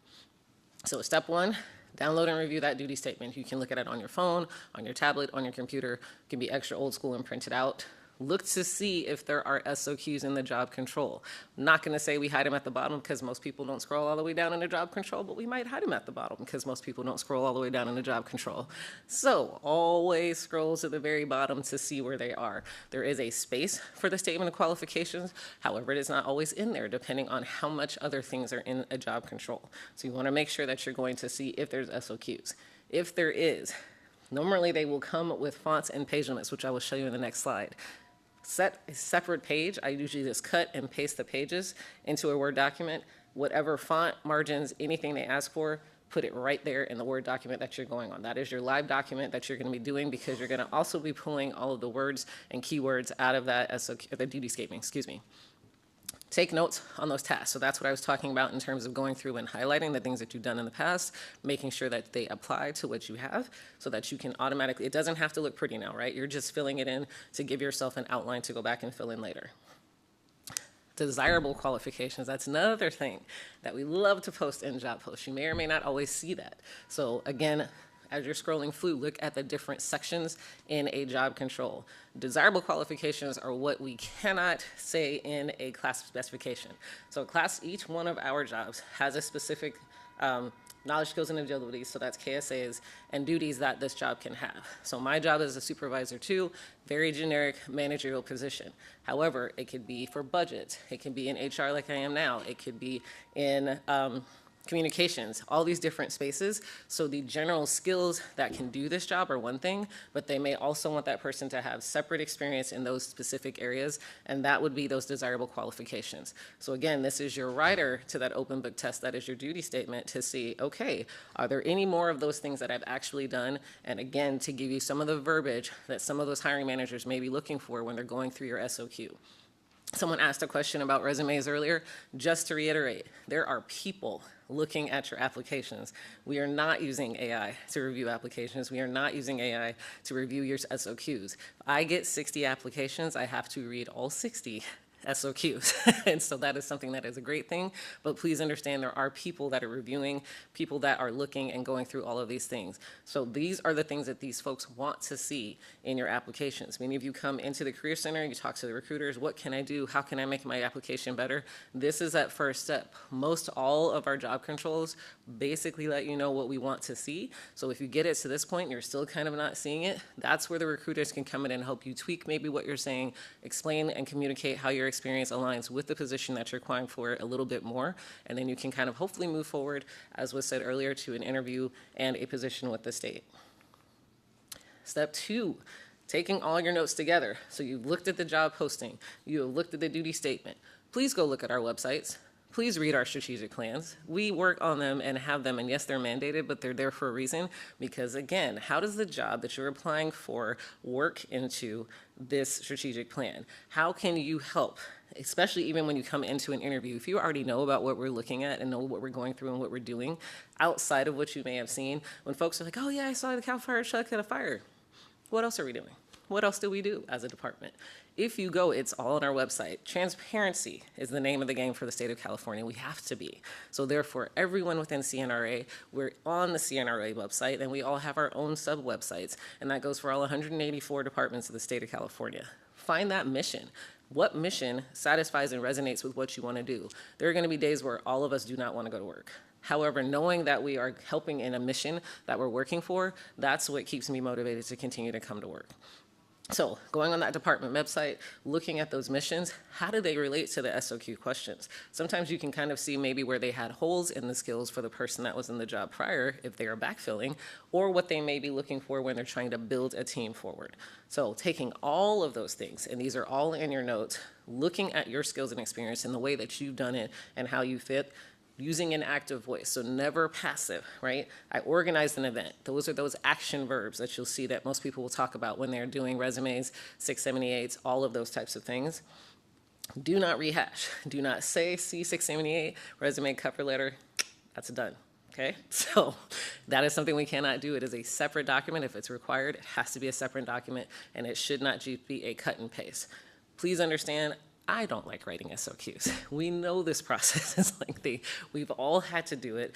So step one, download and review that duty statement. You can look at it on your phone, on your tablet, on your computer. It can be extra old school and print it out. Look to see if there are SOQs in the job control. I'm not going to say we hide them at the bottom because most people don't scroll all the way down in the job control, but we might hide them at the bottom because most people don't scroll all the way down in the job control. So always scroll to the very bottom to see where they are. There is a space for the statement of qualifications. However, it is not always in there depending on how much other things are in a job control. So you want to make sure that you're going to see if there's SOQs. If there is, Normally, they will come with fonts and page limits, which I will show you in the next slide. Set a separate page. I usually just cut and paste the pages into a Word document. Whatever font, margins, anything they ask for, put it right there in the Word document that you're going on. That is your live document that you're going to be doing, because you're going to also be pulling all of the words and keywords out of that SOQ, the duty statement, excuse me. Take notes on those tasks. So that's what I was talking about in terms of going through and highlighting the things that you've done in the past, making sure that they apply to what you have so that you can automatically, it doesn't have to look pretty now, right? You're just filling it in to give yourself an outline to go back and fill in later. Desirable qualifications, that's another thing that we love to post in job posts. You may or may not always see that. So again, as you're scrolling through, look at the different sections in a job control. Desirable qualifications are what we cannot say in a class specification. So each one of our jobs has a specific knowledge, skills, and abilities, so that's KSAs, and duties that this job can have. So my job as a supervisor too, very generic managerial position. However, it could be for budget, it can be in HR like I am now, it could be in communications, all these different spaces. So the general skills that can do this job are one thing, but they may also want that person to have separate experience in those specific areas, and that would be those desirable qualifications. So again, this is your rider to that open book test, that is your duty statement to see, okay, are there any more of those things that I've actually done? And again, to give you some of the verbiage that some of those hiring managers may be looking for when they're going through your SOQ. Someone asked a question about resumes earlier. Just to reiterate, there are people looking at your applications. We are not using AI to review applications. We are not using AI to review your SOQs. If I get 60 applications, I have to read all 60 SOQs. And so that is something that is a great thing, but please understand there are people that are reviewing, people that are looking and going through all of these things. So these are the things that these folks want to see in your applications. Many of you come into the Career Center, you talk to the recruiters, what can I do? How can I make my application better? This is that first step. Most all of our job controls basically let you know what we want to see. So if you get it to this point and you're still kind of not seeing it, that's where the recruiters can come in and help you tweak maybe what you're saying, explain and communicate how your experience aligns with the position that you're applying for a little bit more, and then you can kind of hopefully move forward, as was said earlier, to an interview and a position with the state. Step 2, taking all your notes together. So you've looked at the job posting, you have looked at the duty statement. Please go look at our websites. Please read our strategic plans. We work on them and have them, and yes, they're mandated, but they're there for a reason, because again, how does the job that you're applying for work into this strategic plan? How can you help, especially even when you come into an interview? If you already know about what we're looking at and know what we're going through and what we're doing, outside of what you may have seen, when folks are like, oh yeah, I saw the Cal Fire truck at a fire, what else are we doing? What else do we do as a department? If you go, it's all on our website. Transparency is the name of the game for the state of California. We have to be. So therefore, everyone within CNRA, we're on the CNRA website, and we all have our own sub-websites, and that goes for all 184 departments of the state of California. Find that mission. What mission satisfies and resonates with what you want to do? There are going to be days where all of us do not want to go to work. However, knowing that we are helping in a mission that we're working for, that's what keeps me motivated to continue to come to work. So going on that department website, looking at those missions, how do they relate to the SOQ questions? Sometimes you can kind of see maybe where they had holes in the skills for the person that was in the job prior, if they are backfilling, or what they may be looking for when they're trying to build a team forward. So taking all of those things, and these are all in your notes, looking at your skills and experience and the way that you've done it and how you fit, using an active voice, so never passive, right? I organized an event. Those are those action verbs that you'll see that most people will talk about when they're doing resumes, 678s, all of those types of things. Do not rehash. Do not say C678, resume, cover letter, that's done, okay? So that is something we cannot do. It is a separate document. If it's required, it has to be a separate document, and it should not just be a cut and paste. Please understand, I don't like writing SOQs. We know this process is lengthy. We've all had to do it.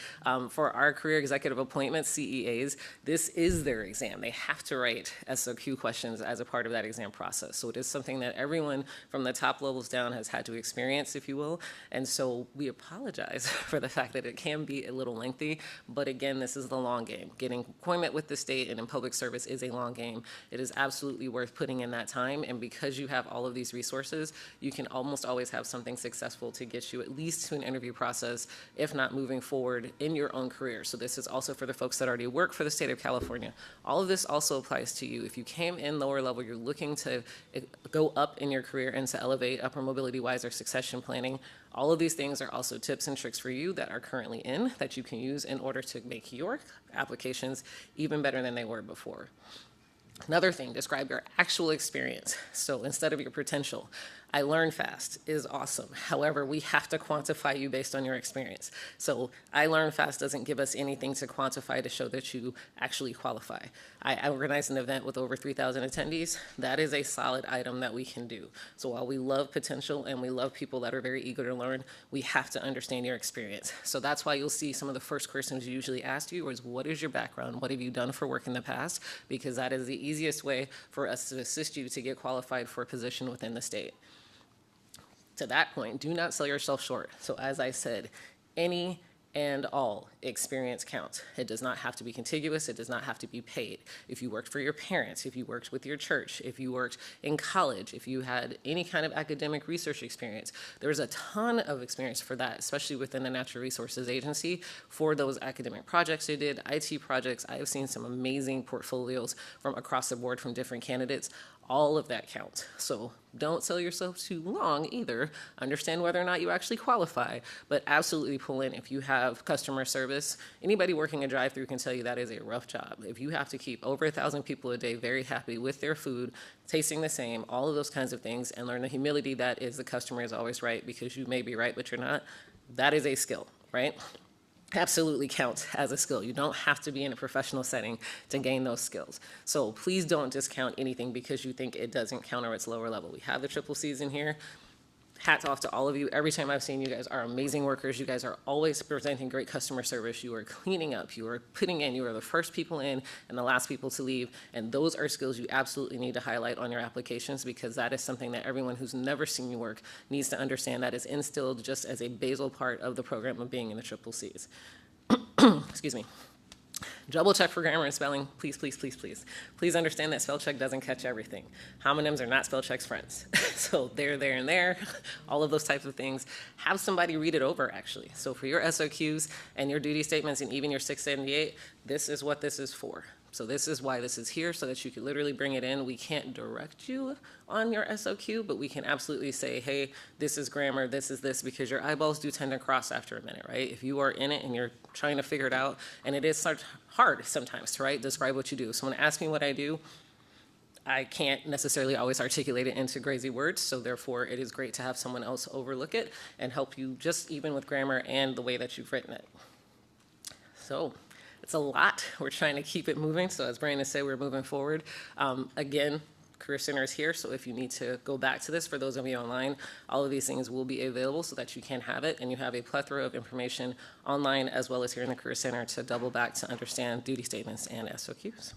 For our career executive appointments, CEAs, this is their exam. They have to write SOQ questions as a part of that exam process. So it is something that everyone from the top levels down has had to experience, if you will. And so we apologize for the fact that it can be a little lengthy. But again, this is the long game. Getting appointment with the state and in public service is a long game. It is absolutely worth putting in that time. And because you have all of these resources, you can almost always have something successful to get you at least to an interview process, if not moving forward in your own career. So this is also for the folks that already work for the state of California. All of this also applies to you. If you came in lower level, you're looking to go up in your career and to elevate upper mobility-wise or succession planning, all of these things are also tips and tricks for you that are currently in that you can use in order to make your applications even better than they were before. Another thing, describe your actual experience. So instead of your potential, I learn fast is awesome. However, we have to quantify you based on your experience. So I learn fast doesn't give us anything to quantify to show that you actually qualify. I organized an event with over 3,000 attendees. That is a solid item that we can do. So while we love potential and we love people that are very eager to learn, we have to understand your experience. So that's why you'll see some of the first questions you usually ask you is, what is your background? What have you done for work in the past? Because that is the easiest way for us to assist you to get qualified for a position within the state. To that point, do not sell yourself short. So as I said, any and all experience counts. It does not have to be contiguous. It does not have to be paid. If you worked for your parents, if you worked with your church, if you worked in college, if you had any kind of academic research experience, there's a ton of experience for that, especially within the Natural Resources Agency for those academic projects you did, IT projects. I have seen some amazing portfolios from across the board from different candidates. All of that counts. So don't sell yourself too long either. Understand whether or not you actually qualify, but absolutely pull in if you have customer service. Anybody working a drive-through can tell you that is a rough job. If you have to keep over 1,000 people a day very happy with their food, tasting the same, all of those kinds of things, and learn the humility that is the customer is always right because you may be right, but you're not, that is a skill, right? Absolutely counts as a skill. You don't have to be in a professional setting to gain those skills. So please don't discount anything because you think it doesn't count or it's lower level. We have the triple C's in here. Hats off to all of you. Every time I've seen you guys are amazing workers. You guys are always presenting great customer service. You are cleaning up. You are putting in. You are the first people in and the last people to leave. And those are skills you absolutely need to highlight on your applications because that is something that everyone who's never seen you work needs to understand that is instilled just as a basal part of the program of being in the triple C's. Excuse me. Double check for grammar and spelling, please, please, please, please. Please understand that spell check doesn't catch everything. Homonyms are not spell check's friends. So there, and there, all of those types of things. Have somebody read it over, actually. So for your SOQs and your duty statements and even your 678, this is what this is for. So this is why this is here, so that you can literally bring it in. We can't direct you on your SOQ, but we can absolutely say, hey, this is grammar, this is this, because your eyeballs do tend to cross after a minute, right? If you are in it and you're trying to figure it out, and it is such hard sometimes to describe what you do. Someone asks me what I do, I can't necessarily always articulate it into crazy words, so therefore it is great to have someone else overlook it and help you just even with grammar and the way that you've written it. So it's a lot. We're trying to keep it moving. So as Brandon said, we're moving forward. Again, Career Center is here. So if you need to go back to this, for those of you online, all of these things will be available so that you can have it. And you have a plethora of information online as well as here in the Career Center to double back to understand duty statements and SOQs.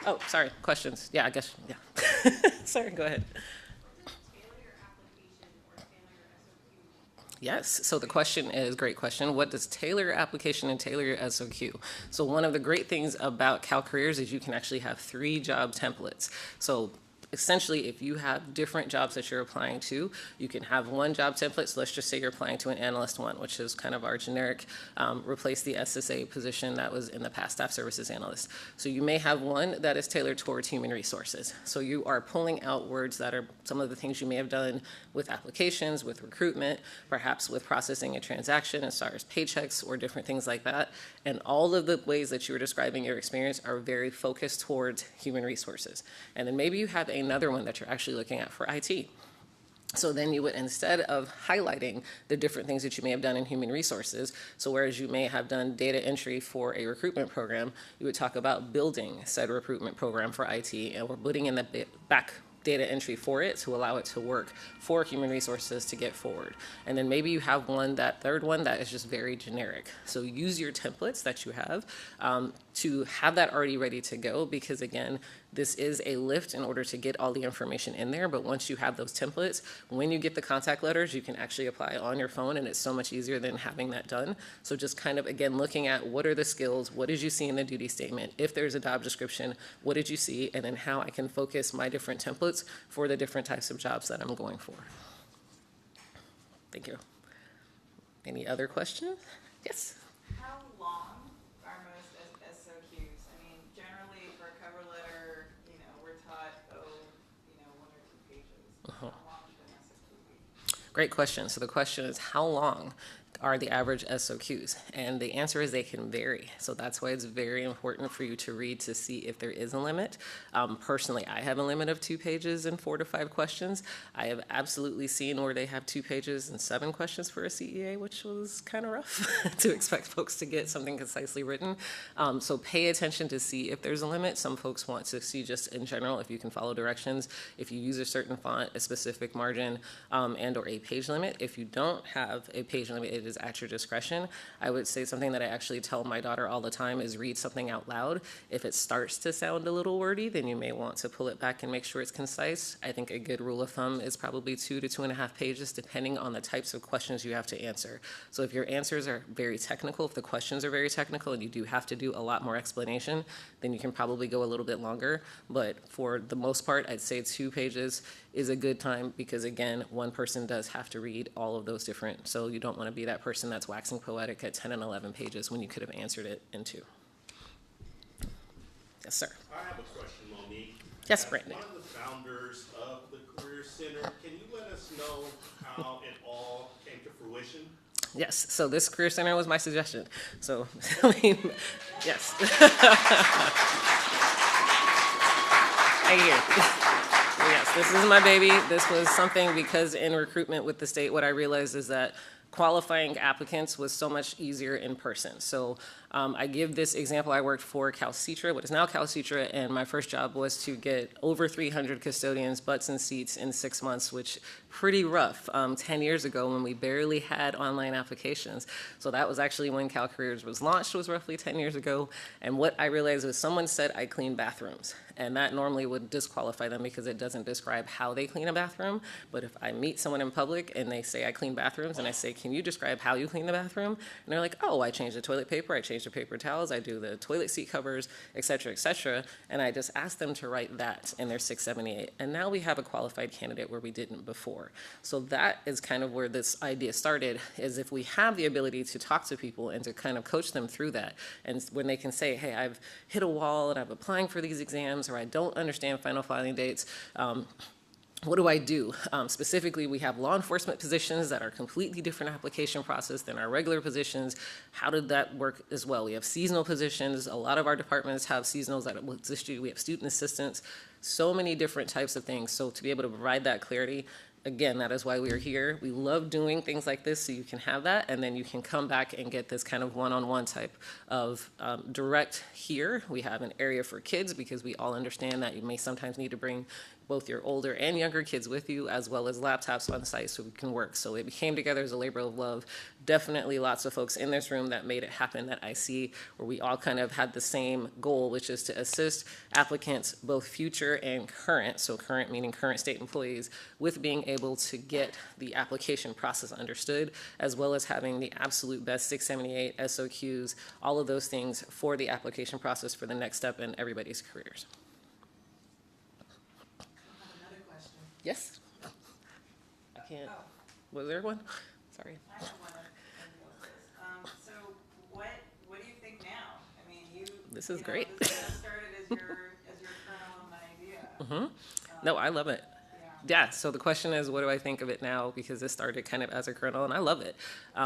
Oh, sorry, questions. Yeah, I guess, yeah. Sorry, go ahead. Yes, so the question is, great question, what does tailor your application and tailor your SOQ? So one of the great things about CalCareers is you can actually have 3 job templates. So essentially, if you have different jobs that you're applying to, you can have one job template. So let's just say you're applying to an analyst one, which is kind of our generic, replace the SSA position that was in the past, staff services analyst. So you may have one that is tailored towards human resources. So you are pulling out words that are some of the things you may have done with applications, with recruitment, perhaps with processing a transaction as far as paychecks or different things like that. And all of the ways that you were describing your experience are very focused towards human resources. And then maybe you have another one that you're actually looking at for IT. So then you would, instead of highlighting the different things that you may have done in human resources, so whereas you may have done data entry for a recruitment program, you would talk about building said recruitment program for IT, and we're putting in the back data entry for it to allow it to work for human resources to get forward. And then maybe you have that third one that is just very generic. So use your templates that you have to have that already ready to go, because again, this is a lift in order to get all the information in there. But once you have those templates, when you get the contact letters, you can actually apply on your phone, and it's so much easier than having that done. So just kind of, again, looking at what are the skills, what did you see in the duty statement? If there's a job description, what did you see? And then how I can focus my different templates for the different types of jobs that I'm going for. Thank you. Any other questions? Yes? How long are most SOQs? I mean, generally for a cover letter, we're taught, 1 or 2 pages. How long should an SOQ be? Great question. So the question is, how long are the average SOQs? And the answer is they can vary. So that's why it's very important for you to read to see if there is a limit. Personally, I have a limit of 2 pages and 4 to 5 questions. I have absolutely seen where they have 2 pages and 7 questions for a CEA, which was kind of rough to expect folks to get something concisely written. So pay attention to see if there's a limit. Some folks want to see just in general if you can follow directions, if you use a certain font, a specific margin, and or a page limit. If you don't have a page limit, it is at your discretion. I would say something that I actually tell my daughter all the time is read something out loud. If it starts to sound a little wordy, then you may want to pull it back and make sure it's concise. I think a good rule of thumb is probably 2 to 2.5 pages, depending on the types of questions you have to answer. So if your answers are very technical, if the questions are very technical and you do have to do a lot more explanation, then you can probably go a little bit longer. But for the most part, I'd say 2 pages is a good time, because again, one person does have to read all of those different, so you don't want to be that person that's waxing poetic at 10 and 11 pages when you could have answered it in 2. Yes, sir. I have a question, Monique. Yes, As Brandon. one of the founders of the Career Center, can you let us know how it all came to fruition? Yes, so this Career Center was my suggestion. So, yes. Thank you. Yes, this is my baby. This was something because in recruitment with the state, what I realized is that qualifying applicants was so much easier in person. So I give this example. I worked for CalCitra, what is now CalCitra, and my first job was to get over 300 custodians, butts and seats in 6 months, which pretty rough 10 years ago when we barely had online applications. So that was actually when CalCareers was launched, was roughly 10 years ago. And what I realized was someone said I clean bathrooms. And that normally would disqualify them because it doesn't describe how they clean a bathroom. But if I meet someone in public and they say I clean bathrooms, and I say, can you describe how you clean the bathroom? And they're like, oh, I change the toilet paper, I change the paper towels, I do the toilet seat covers, et cetera, et cetera. And I just asked them to write that in their 678. And now we have a qualified candidate where we didn't before. So that is kind of where this idea started, is if we have the ability to talk to people and to kind of coach them through that. And when they can say, hey, I've hit a wall and I'm applying for these exams, or I don't understand final filing dates, what do I do? Specifically, we have law enforcement positions that are completely different application process than our regular positions. How did that work as well? We have seasonal positions. A lot of our departments have seasonals that will assist you. We have student assistants, so many different types of things. So to be able to provide that clarity, again, that is why we are here. We love doing things like this so you can have that, and then you can come back and get this kind of one-on-one type of direct here. We have an area for kids because we all understand that you may sometimes need to bring both your older and younger kids with you, as well as laptops on site so we can work. So it came together as a labor of love. Definitely lots of folks in this room that made it happen that I see, where we all kind of had the same goal, which is to assist applicants, both future and current, so current meaning current state employees, with being able to get the application process understood, as well as having the absolute best 678 SOQs, all of those things for the application process for the next step in everybody's careers. Yes? I can't. Oh. Was there one? Sorry. I have one of so what do you think now? I mean, This is you know, great. This started as your kernel of an idea. No, I love it. Yeah, so the question is, what do I think of it now? Because this started kind of as a kernel, and I love it.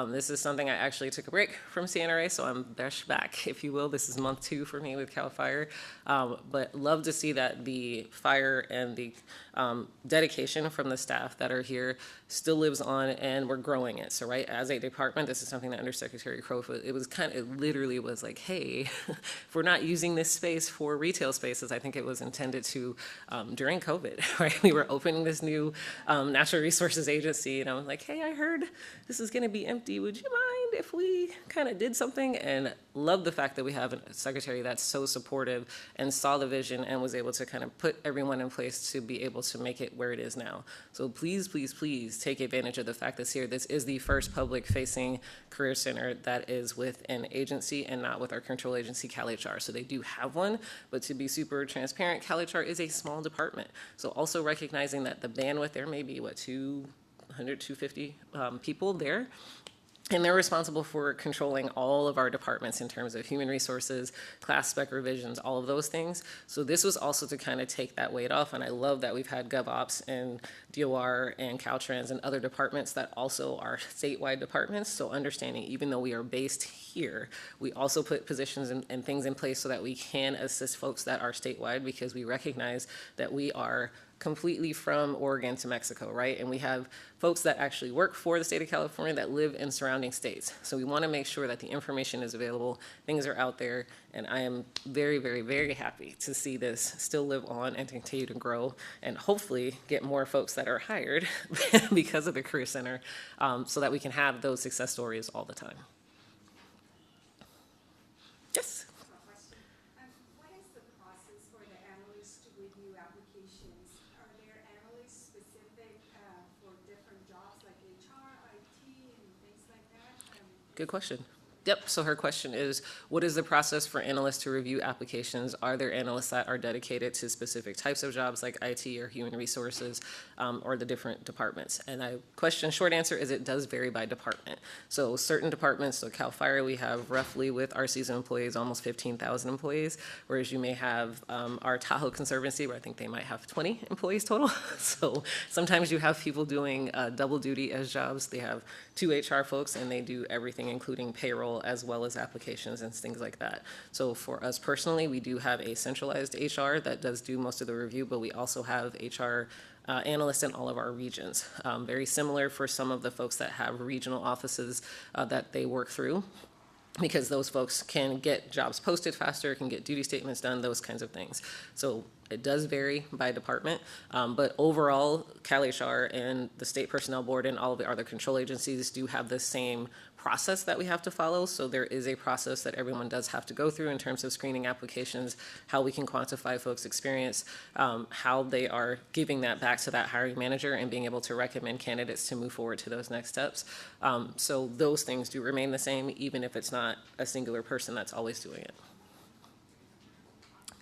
This is something I actually took a break from CNRA, so I'm back, if you will. This is month 2 for me with CAL FIRE. But love to see that the fire and the dedication from the staff that are here still lives on, and we're growing it. So, right, as a department, this is something that Undersecretary Crow, it literally was like, hey, if we're not using this space for retail spaces, I think it was intended to during COVID, right? We were opening this new natural resources agency, and I was like, hey, I heard this is going to be empty. Would you mind if we kind of did something? And love the fact that we have a secretary that's so supportive and saw the vision and was able to kind of put everyone in place to be able to make it where it is now. So please, please, please take advantage of the fact that's here. This is the first public-facing career center that is with an agency and not with our control agency, CalHR. So they do have one, but to be super transparent, CalHR is a small department. So also recognizing that the bandwidth, there may be, 200, 250 people there. And they're responsible for controlling all of our departments in terms of human resources, class spec revisions, all of those things. So this was also to kind of take that weight off. And I love that we've had GovOps and DOR and Caltrans and other departments that also are statewide departments. So understanding, even though we are based here, we also put positions and things in place so that we can assist folks that are statewide, because we recognize that we are completely from Oregon to Mexico, right? And we have folks that actually work for the state of California that live in surrounding states. So we want to make sure that the information is available, things are out there, and I am very, very, very happy to see this still live on and continue to grow, and hopefully get more folks that are hired because of the Career Center, so that we can have those success stories all the time. Yes? What is the process for the analysts to review applications? Are there analysts specific for different jobs like HR, IT, and things like that? Good question. Yep, so her question is, what is the process for analysts to review applications? Are there analysts that are dedicated to specific types of jobs like IT or human resources, or the different departments? And short answer is it does vary by department. So certain departments, so CAL FIRE, we have roughly with our seasoned employees, almost 15,000 employees, whereas you may have our Tahoe Conservancy, where I think they might have 20 employees total. So sometimes you have people doing double duty as jobs. They have 2 HR folks, and they do everything, including payroll, as well as applications and things like that. So for us personally, we do have a centralized HR that does do most of the review, but we also have HR analysts in all of our regions. Very similar for some of the folks that have regional offices that they work through, because those folks can get jobs posted faster, can get duty statements done, those kinds of things. So it does vary by department, but overall, CalHR and the State Personnel Board and all of the other control agencies do have the same process that we have to follow. So there is a process that everyone does have to go through in terms of screening applications, how we can quantify folks' experience, how they are giving that back to that hiring manager and being able to recommend candidates to move forward to those next steps. So those things do remain the same, even if it's not a singular person that's always doing it.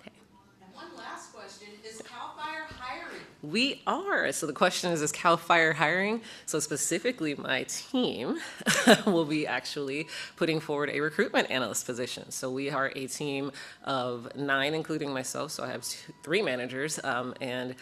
And one last question, is CAL FIRE hiring? We are. So the question is CAL FIRE hiring? So specifically, my team will be actually putting forward a recruitment analyst position. So we are a team of 9, including myself. So I have 3 managers and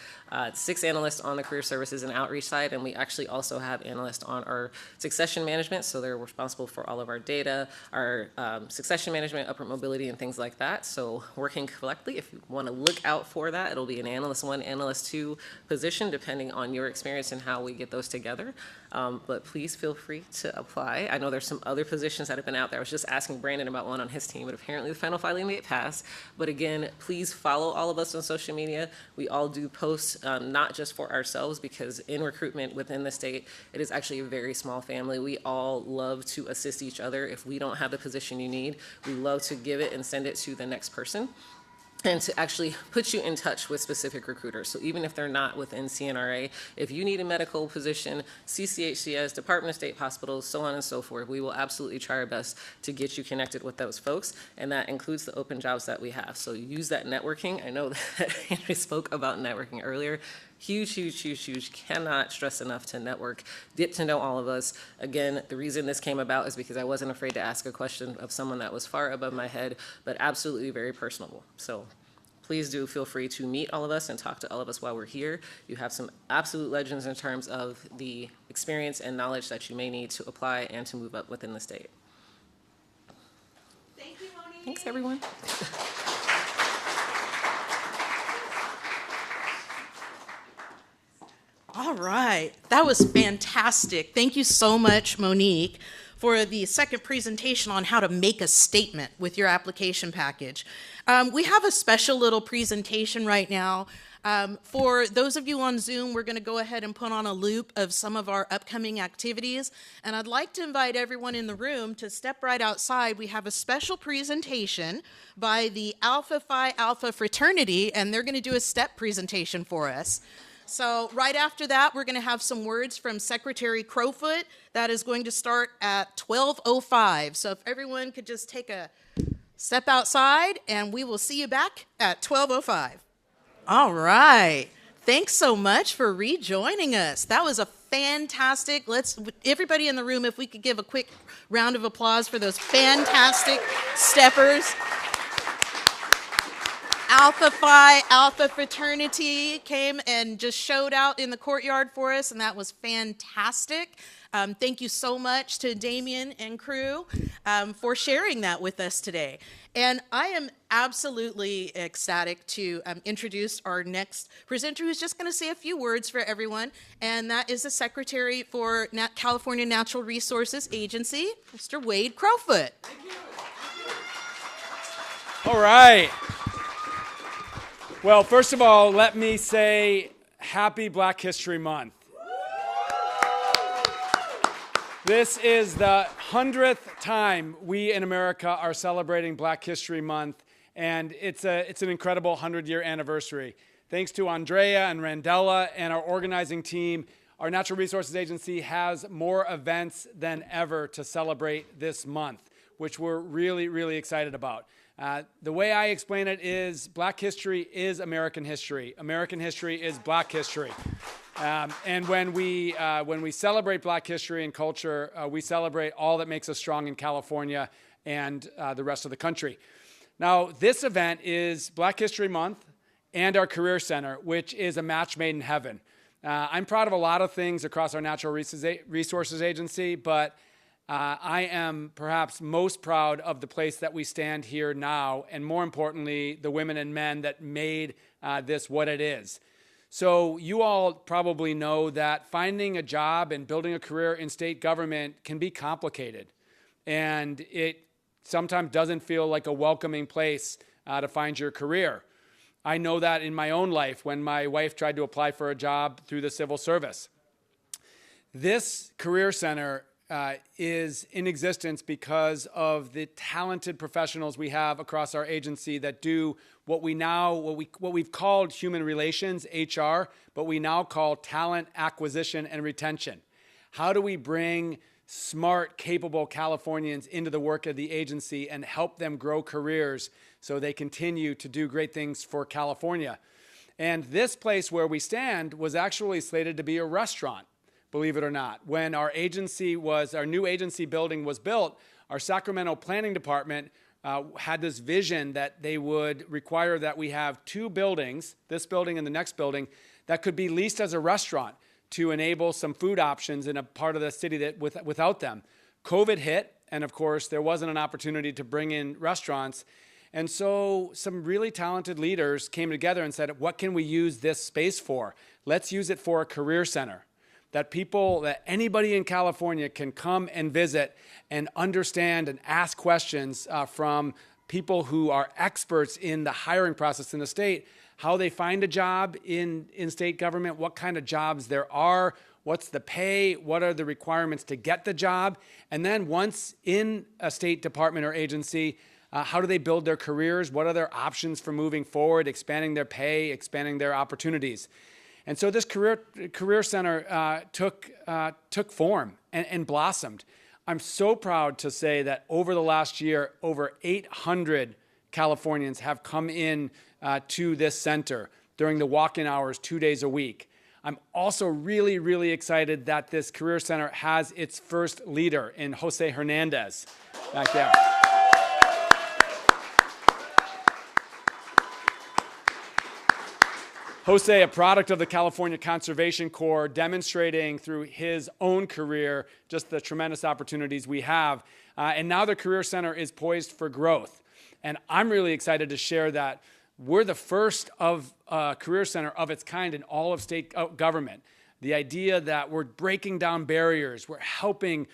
6 analysts on the career services and outreach side. And we actually also have analysts on our succession management. So they're responsible for all of our data, our succession management, upward mobility, and things like that. So working collectively, if you want to look out for that, it'll be an analyst 1, analyst 2 position, depending on your experience and how we get those together. But please feel free to apply. I know there's some other positions that have been out there. I was just asking Brandon about one on his team, but apparently the final filing made it pass. But again, please follow all of us on social media. We all do posts, not just for ourselves, because in recruitment within the state, it is actually a very small family. We all love to assist each other. If we don't have the position you need, we love to give it and send it to the next person, and to actually put you in touch with specific recruiters. So even if they're not within CNRA, if you need a medical position, CCHCS, Department of State Hospitals, so on and so forth, we will absolutely try our best to get you connected with those folks, and that includes the open jobs that we have. So use that networking. I know that Henry spoke about networking earlier. Huge, huge, huge, huge. Cannot stress enough to network, get to know all of us. Again, the reason this came about is because I wasn't afraid to ask a question of someone that was far above my head, but absolutely very personable. So please do feel free to meet all of us and talk to all of us while we're here. You have some absolute legends in terms of the experience and knowledge that you may need to apply and to move up within the state. Thank you, Monique. Thanks, everyone. All right, that was fantastic. Thank you so much, Monique, for the second presentation on how to make a statement with your application package. We have a special little presentation right now. For those of you on Zoom, we're going to go ahead and put on a loop of some of our upcoming activities. And I'd like to invite everyone in the room to step right outside. We have a special presentation by the Alpha Phi Alpha fraternity, and they're going to do a step presentation for us. So right after that, we're going to have some words from Secretary Crowfoot. That is going to start at 12:05. So if everyone could just take a step outside, and we will see you back at 12:05. All right. Thanks so much for rejoining us. That was a fantastic, everybody in the room, if we could give a quick round of applause for those fantastic steppers. Alpha Phi Alpha fraternity came and just showed out in the courtyard for us, and that was fantastic. Thank you so much to Damien and crew for sharing that with us today. And I am absolutely ecstatic to introduce our next presenter, who's just going to say a few words for everyone, and that is the Secretary for California Natural Resources Agency, Mr. Wade Crowfoot. All right. Well, first of all, let me say Happy Black History Month. This is the 100th time we in America are celebrating Black History Month, and it's an incredible 100-year anniversary. Thanks to Andrea and Randella and our organizing team, our Natural Resources Agency has more events than ever to celebrate this month, which we're really, really excited about. The way I explain it is Black history is American history. American history is Black history. And when we celebrate Black history and culture, we celebrate all that makes us strong in California and the rest of the country. Now, this event is Black History Month and our Career Center, which is a match made in heaven. I'm proud of a lot of things across our Natural Resources Agency, but I am perhaps most proud of the place that we stand here now, and more importantly, the women and men that made this what it is. So you all probably know that finding a job and building a career in state government can be complicated, and it sometimes doesn't feel like a welcoming place to find your career. I know that in my own life when my wife tried to apply for a job through the civil service. This Career Center is in existence because of the talented professionals we have across our agency that do what we've called human relations, HR, but we now call talent acquisition and retention. How do we bring smart, capable Californians into the work of the agency and help them grow careers so they continue to do great things for California? And this place where we stand was actually slated to be a restaurant. Believe it or not. When our new agency building was built, our Sacramento Planning Department had this vision that they would require that we have two buildings, this building and the next building, that could be leased as a restaurant to enable some food options in a part of the city that without them. COVID hit, and of course, there wasn't an opportunity to bring in restaurants. And so some really talented leaders came together and said, what can we use this space for? Let's use it for a career center. That anybody in California can come and visit and understand and ask questions from people who are experts in the hiring process in the state, how they find a job in state government, what kind of jobs there are, what's the pay, what are the requirements to get the job, and then once in a state department or agency, how do they build their careers, what are their options for moving forward, expanding their pay, expanding their opportunities. And so this career center took form and blossomed. I'm so proud to say that over the last year, over 800 Californians have come in to this center during the walk-in hours 2 days a week. I'm also really, really excited that this career center has its first leader in Jose Hernandez back there. Jose, a product of the California Conservation Corps, demonstrating through his own career just the tremendous opportunities we have. And now the Career Center is poised for growth. And I'm really excited to share that we're the first of Career Center of its kind in all of state government. The idea that we're breaking down barriers, we're helping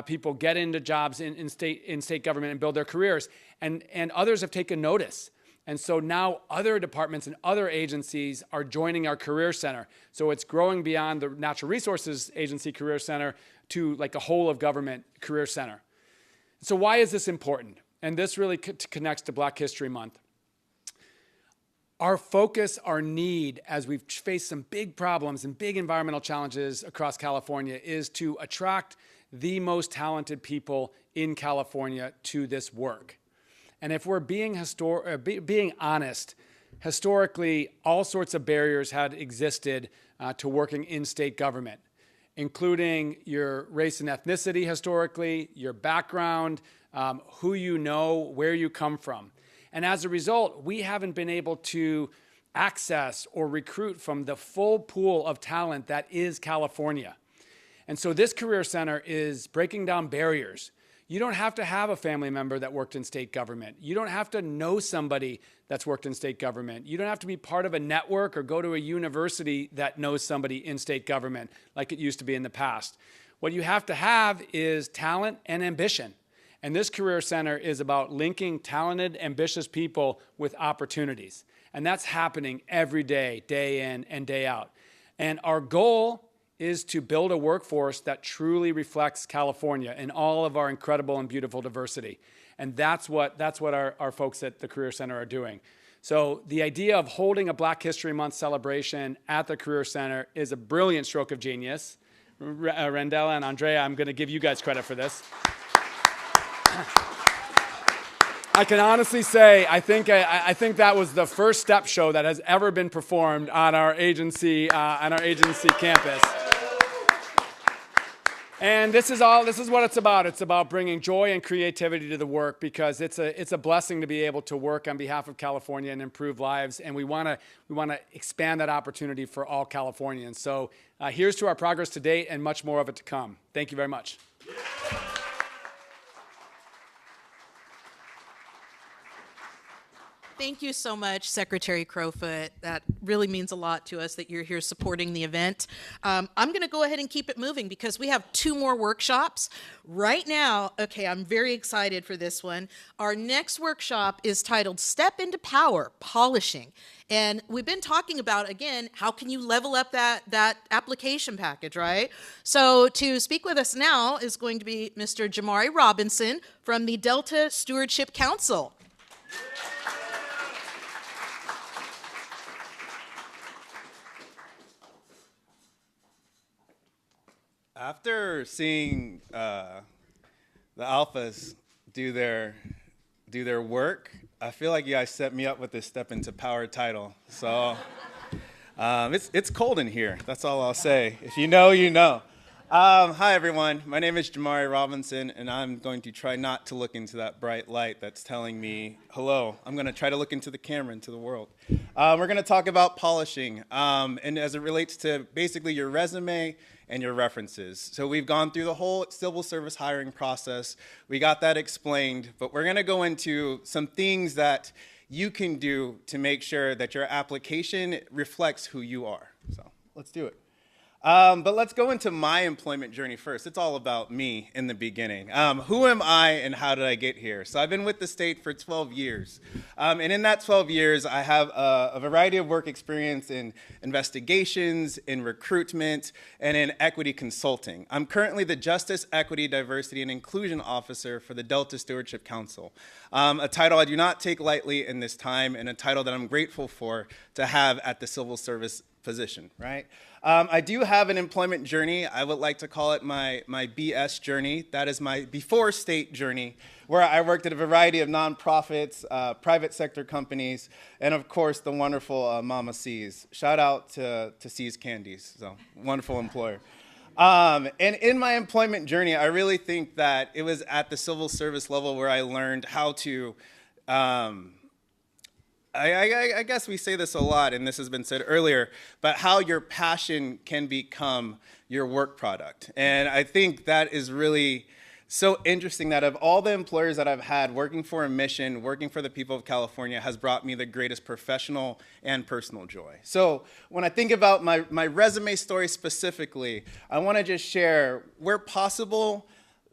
people get into jobs in state government and build their careers. And others have taken notice. And so now other departments and other agencies are joining our Career Center. So it's growing beyond the Natural Resources Agency Career Center to like a whole of government Career Center. So why is this important? And this really connects to Black History Month. Our focus, our need, as we've faced some big problems and big environmental challenges across California, is to attract the most talented people in California to this work. And if we're being honest, historically, all sorts of barriers had existed to working in state government, including your race and ethnicity historically, your background, who you know, where you come from. And as a result, we haven't been able to access or recruit from the full pool of talent that is California. And so this Career Center is breaking down barriers. You don't have to have a family member that worked in state government. You don't have to know somebody that's worked in state government. You don't have to be part of a network or go to a university that knows somebody in state government like it used to be in the past. What you have to have is talent and ambition. And this Career Center is about linking talented, ambitious people with opportunities. And that's happening every day, day in and day out. And our goal is to build a workforce that truly reflects California and all of our incredible and beautiful diversity. And that's what our folks at the Career Center are doing. So the idea of holding a Black History Month celebration at the Career Center is a brilliant stroke of genius. Rendella and Andrea, I'm going to give you guys credit for this. I can honestly say I think that was the first step show that has ever been performed on our agency campus. And this is what it's about. It's about bringing joy and creativity to the work because it's a blessing to be able to work on behalf of California and improve lives. And we want to expand that opportunity for all Californians. So here's to our progress to date and much more of it to come. Thank you very much. Thank you so much, Secretary Crowfoot. That really means a lot to us that you're here supporting the event. I'm going to go ahead and keep it moving because we have 2 more workshops. Right now, okay, I'm very excited for this one. Our next workshop is titled Step into Power, Polishing. And we've been talking about, again, how can you level up that application package, right? So to speak with us now is going to be Mr. Jamari Robinson from the Delta Stewardship Council. After seeing the alphas do their work, I feel like you guys set me up with this Step into Power title. So it's cold in here. That's all I'll say. If you know, you know. Hi, everyone. My name is Jamari Robinson, and I'm going to try not to look into that bright light that's telling me hello. I'm going to try to look into the camera, into the world. We're going to talk about polishing, and as it relates to basically your resume and your references. So we've gone through the whole civil service hiring process. We got that explained, but we're going to go into some things that you can do to make sure that your application reflects who you are. So let's do it. But let's go into my employment journey first. It's all about me in the beginning. Who am I and how did I get here? So I've been with the state for 12 years. And in that 12 years, I have a variety of work experience in investigations, in recruitment, and in equity consulting. I'm currently the Justice, Equity, Diversity, and Inclusion Officer for the Delta Stewardship Council, a title I do not take lightly in this time and a title that I'm grateful for to have at the civil service position, right? I do have an employment journey. I would like to call it my BS journey. That is my before state journey, where I worked at a variety of nonprofits, private sector companies, and of course, the wonderful Mama C's. Shout out to C's Candies, so wonderful employer. And in my employment journey, I really think that it was at the civil service level where I learned how to I guess we say this a lot, and this has been said earlier, but how your passion can become your work product. And I think that is really so interesting that of all the employers that I've had, working for a mission, working for the people of California has brought me the greatest professional and personal joy. So when I think about my resume story specifically, I want to just share, where possible,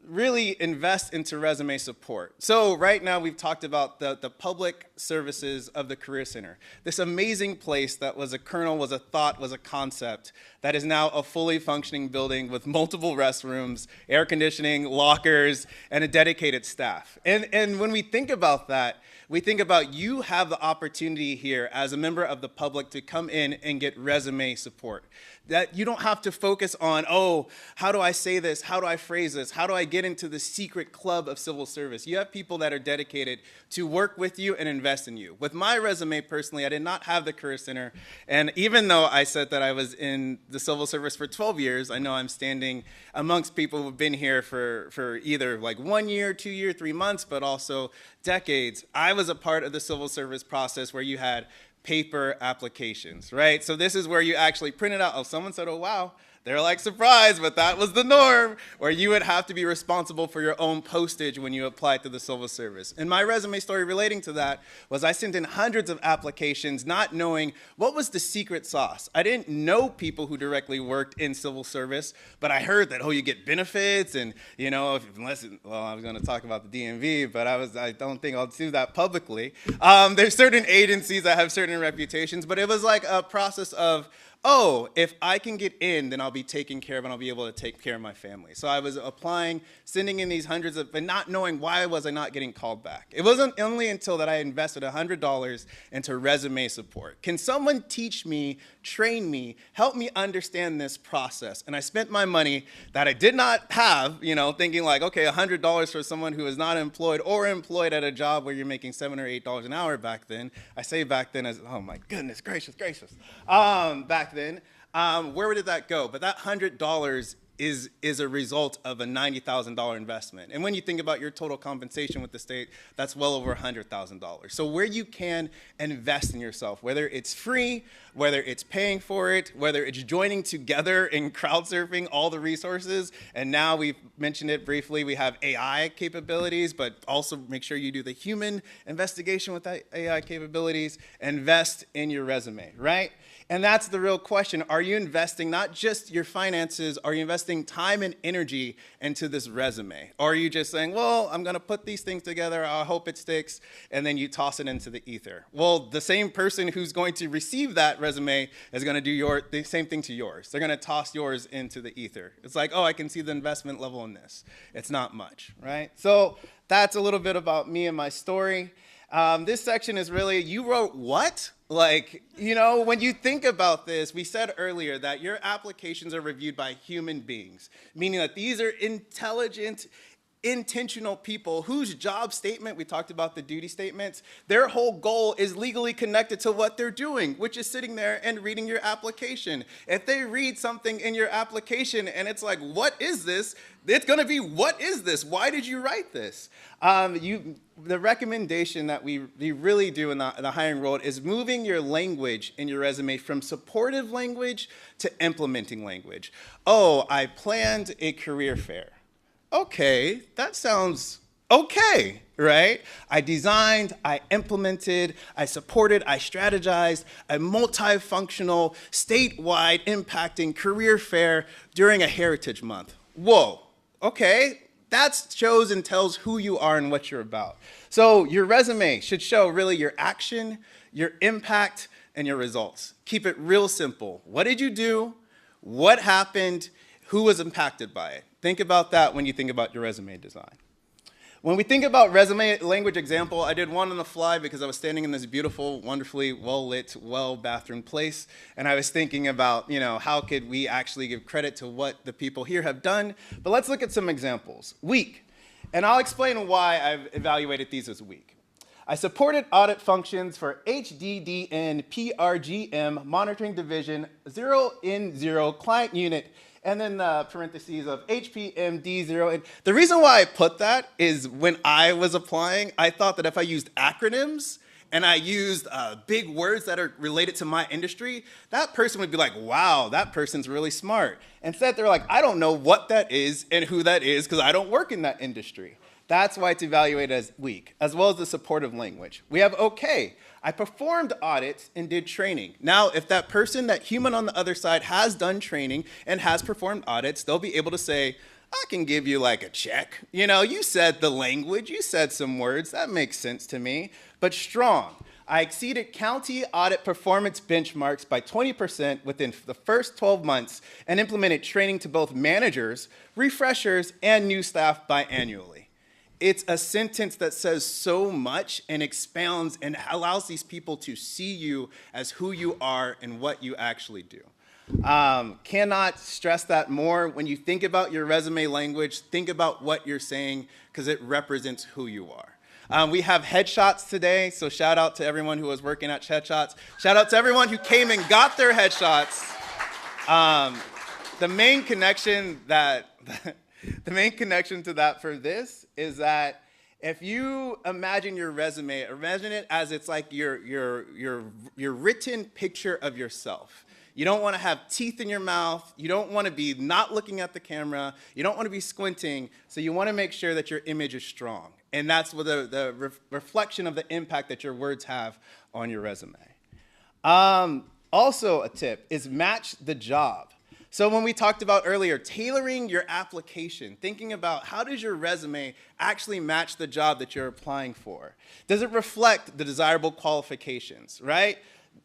really invest into resume support. So right now we've talked about the public services of the Career Center. This amazing place that was a kernel, was a thought, was a concept that is now a fully functioning building with multiple restrooms, air conditioning, lockers, and a dedicated staff. And when we think about that, we think about you have the opportunity here as a member of the public to come in and get resume support. That you don't have to focus on, oh, how do I say this? How do I phrase this? How do I get into the secret club of civil service? You have people that are dedicated to work with you and invest in you. With my resume personally, I did not have the Career Center. And even though I said that I was in the civil service for 12 years, I know I'm standing amongst people who've been here for either like 1 year, 2 years, 3 months, but also decades. I was a part of the civil service process where you had paper applications, right? So this is where you actually print it out. Oh, someone said, oh, wow. They're like surprised, but that was the norm, where you would have to be responsible for your own postage when you applied to the civil service. And my resume story relating to that was I sent in hundreds of applications not knowing what was the secret sauce. I didn't know people who directly worked in civil service, but I heard that, oh, you get benefits and, you know, I was going to talk about the DMV, but I don't think I'll do that publicly. There's certain agencies that have certain reputations, but it was like a process of, oh, if I can get in, then I'll be taken care of and I'll be able to take care of my family. So I was applying, sending in these hundreds of, but not knowing why was I not getting called back. It wasn't only until that I invested $100 into resume support. Can someone teach me, train me, help me understand this process? And I spent my money that I did not have, you know, thinking like, okay, $100 for someone who is not employed or employed at a job where you're making $7 or $8 an hour back then. I say back then as, oh my goodness, gracious. Back then, where did that go? But that $100 is a result of a $90,000 investment. And when you think about your total compensation with the state, that's well over $100,000. So where you can invest in yourself, whether it's free, whether it's paying for it, whether it's joining together in crowd surfing all the resources, and now we've mentioned it briefly, we have AI capabilities, but also make sure you do the human investigation with that AI capabilities, invest in your resume, right? And that's the real question. Are you investing not just your finances, are you investing time and energy into this resume? Or are you just saying, well, I'm going to put these things together, I hope it sticks, and then you toss it into the ether? Well, the same person who's going to receive that resume is going to do the same thing to yours. They're going to toss yours into the ether. It's like, oh, I can see the investment level in this. It's not much, right? So that's a little bit about me and my story. This section is really, you wrote what? Like, you know, when you think about this, we said earlier that your applications are reviewed by human beings, meaning that these are intelligent, intentional people whose job statement, we talked about the duty statements, their whole goal is legally connected to what they're doing, which is sitting there and reading your application. If they read something in your application and it's like, what is this? It's going to be, what is this? Why did you write this? The recommendation that we really do in the hiring world is moving your language in your resume from supportive language to implementing language. Oh, I planned a career fair. Okay, that sounds okay, right? I designed, I implemented, I supported, I strategized a multifunctional, statewide impacting career fair during a Heritage Month. Whoa, okay, that shows and tells who you are and what you're about. So your resume should show really your action, your impact, and your results. Keep it real simple. What did you do? What happened? Who was impacted by it? Think about that when you think about your resume design. When we think about resume language example, I did one on the fly because I was standing in this beautiful, wonderfully well-lit, well-bathroom place, and I was thinking about, you know, how could we actually give credit to what the people here have done? But let's look at some examples. Weak, and I'll explain why I've evaluated these as weak. I supported audit functions for HDDN PRGM Monitoring Division 0N0 Client Unit, and then the parentheses of HPMD0. And the reason why I put that is when I was applying, I thought that if I used acronyms, and I used big words that are related to my industry, that person would be like, wow, that person's really smart. Instead, they're like, I don't know what that is and who that is because I don't work in that industry. That's why it's evaluated as weak, as well as the supportive language. We have okay. I performed audits and did training. Now, if that person, that human on the other side, has done training and has performed audits, they'll be able to say, I can give you like a check. You know, you said the language, you said some words, that makes sense to me. But strong. I exceeded county audit performance benchmarks by 20% within the first 12 months and implemented training to both managers, refreshers, and new staff biannually. It's a sentence that says so much and expounds and allows these people to see you as who you are and what you actually do. Cannot stress that more. When you think about your resume language, think about what you're saying because it represents who you are. We have headshots today, so shout out to everyone who was working at headshots. Shout out to everyone who came and got their headshots. The main connection to that for this is that if you imagine your resume, imagine it as it's like your written picture of yourself. You don't want to have teeth in your mouth. You don't want to be not looking at the camera. You don't want to be squinting. So you want to make sure that your image is strong. And that's what the reflection of the impact that your words have on your resume. Also a tip is match the job. So when we talked about earlier, tailoring your application, thinking about how does your resume actually match the job that you're applying for? Does it reflect the desirable qualifications, right?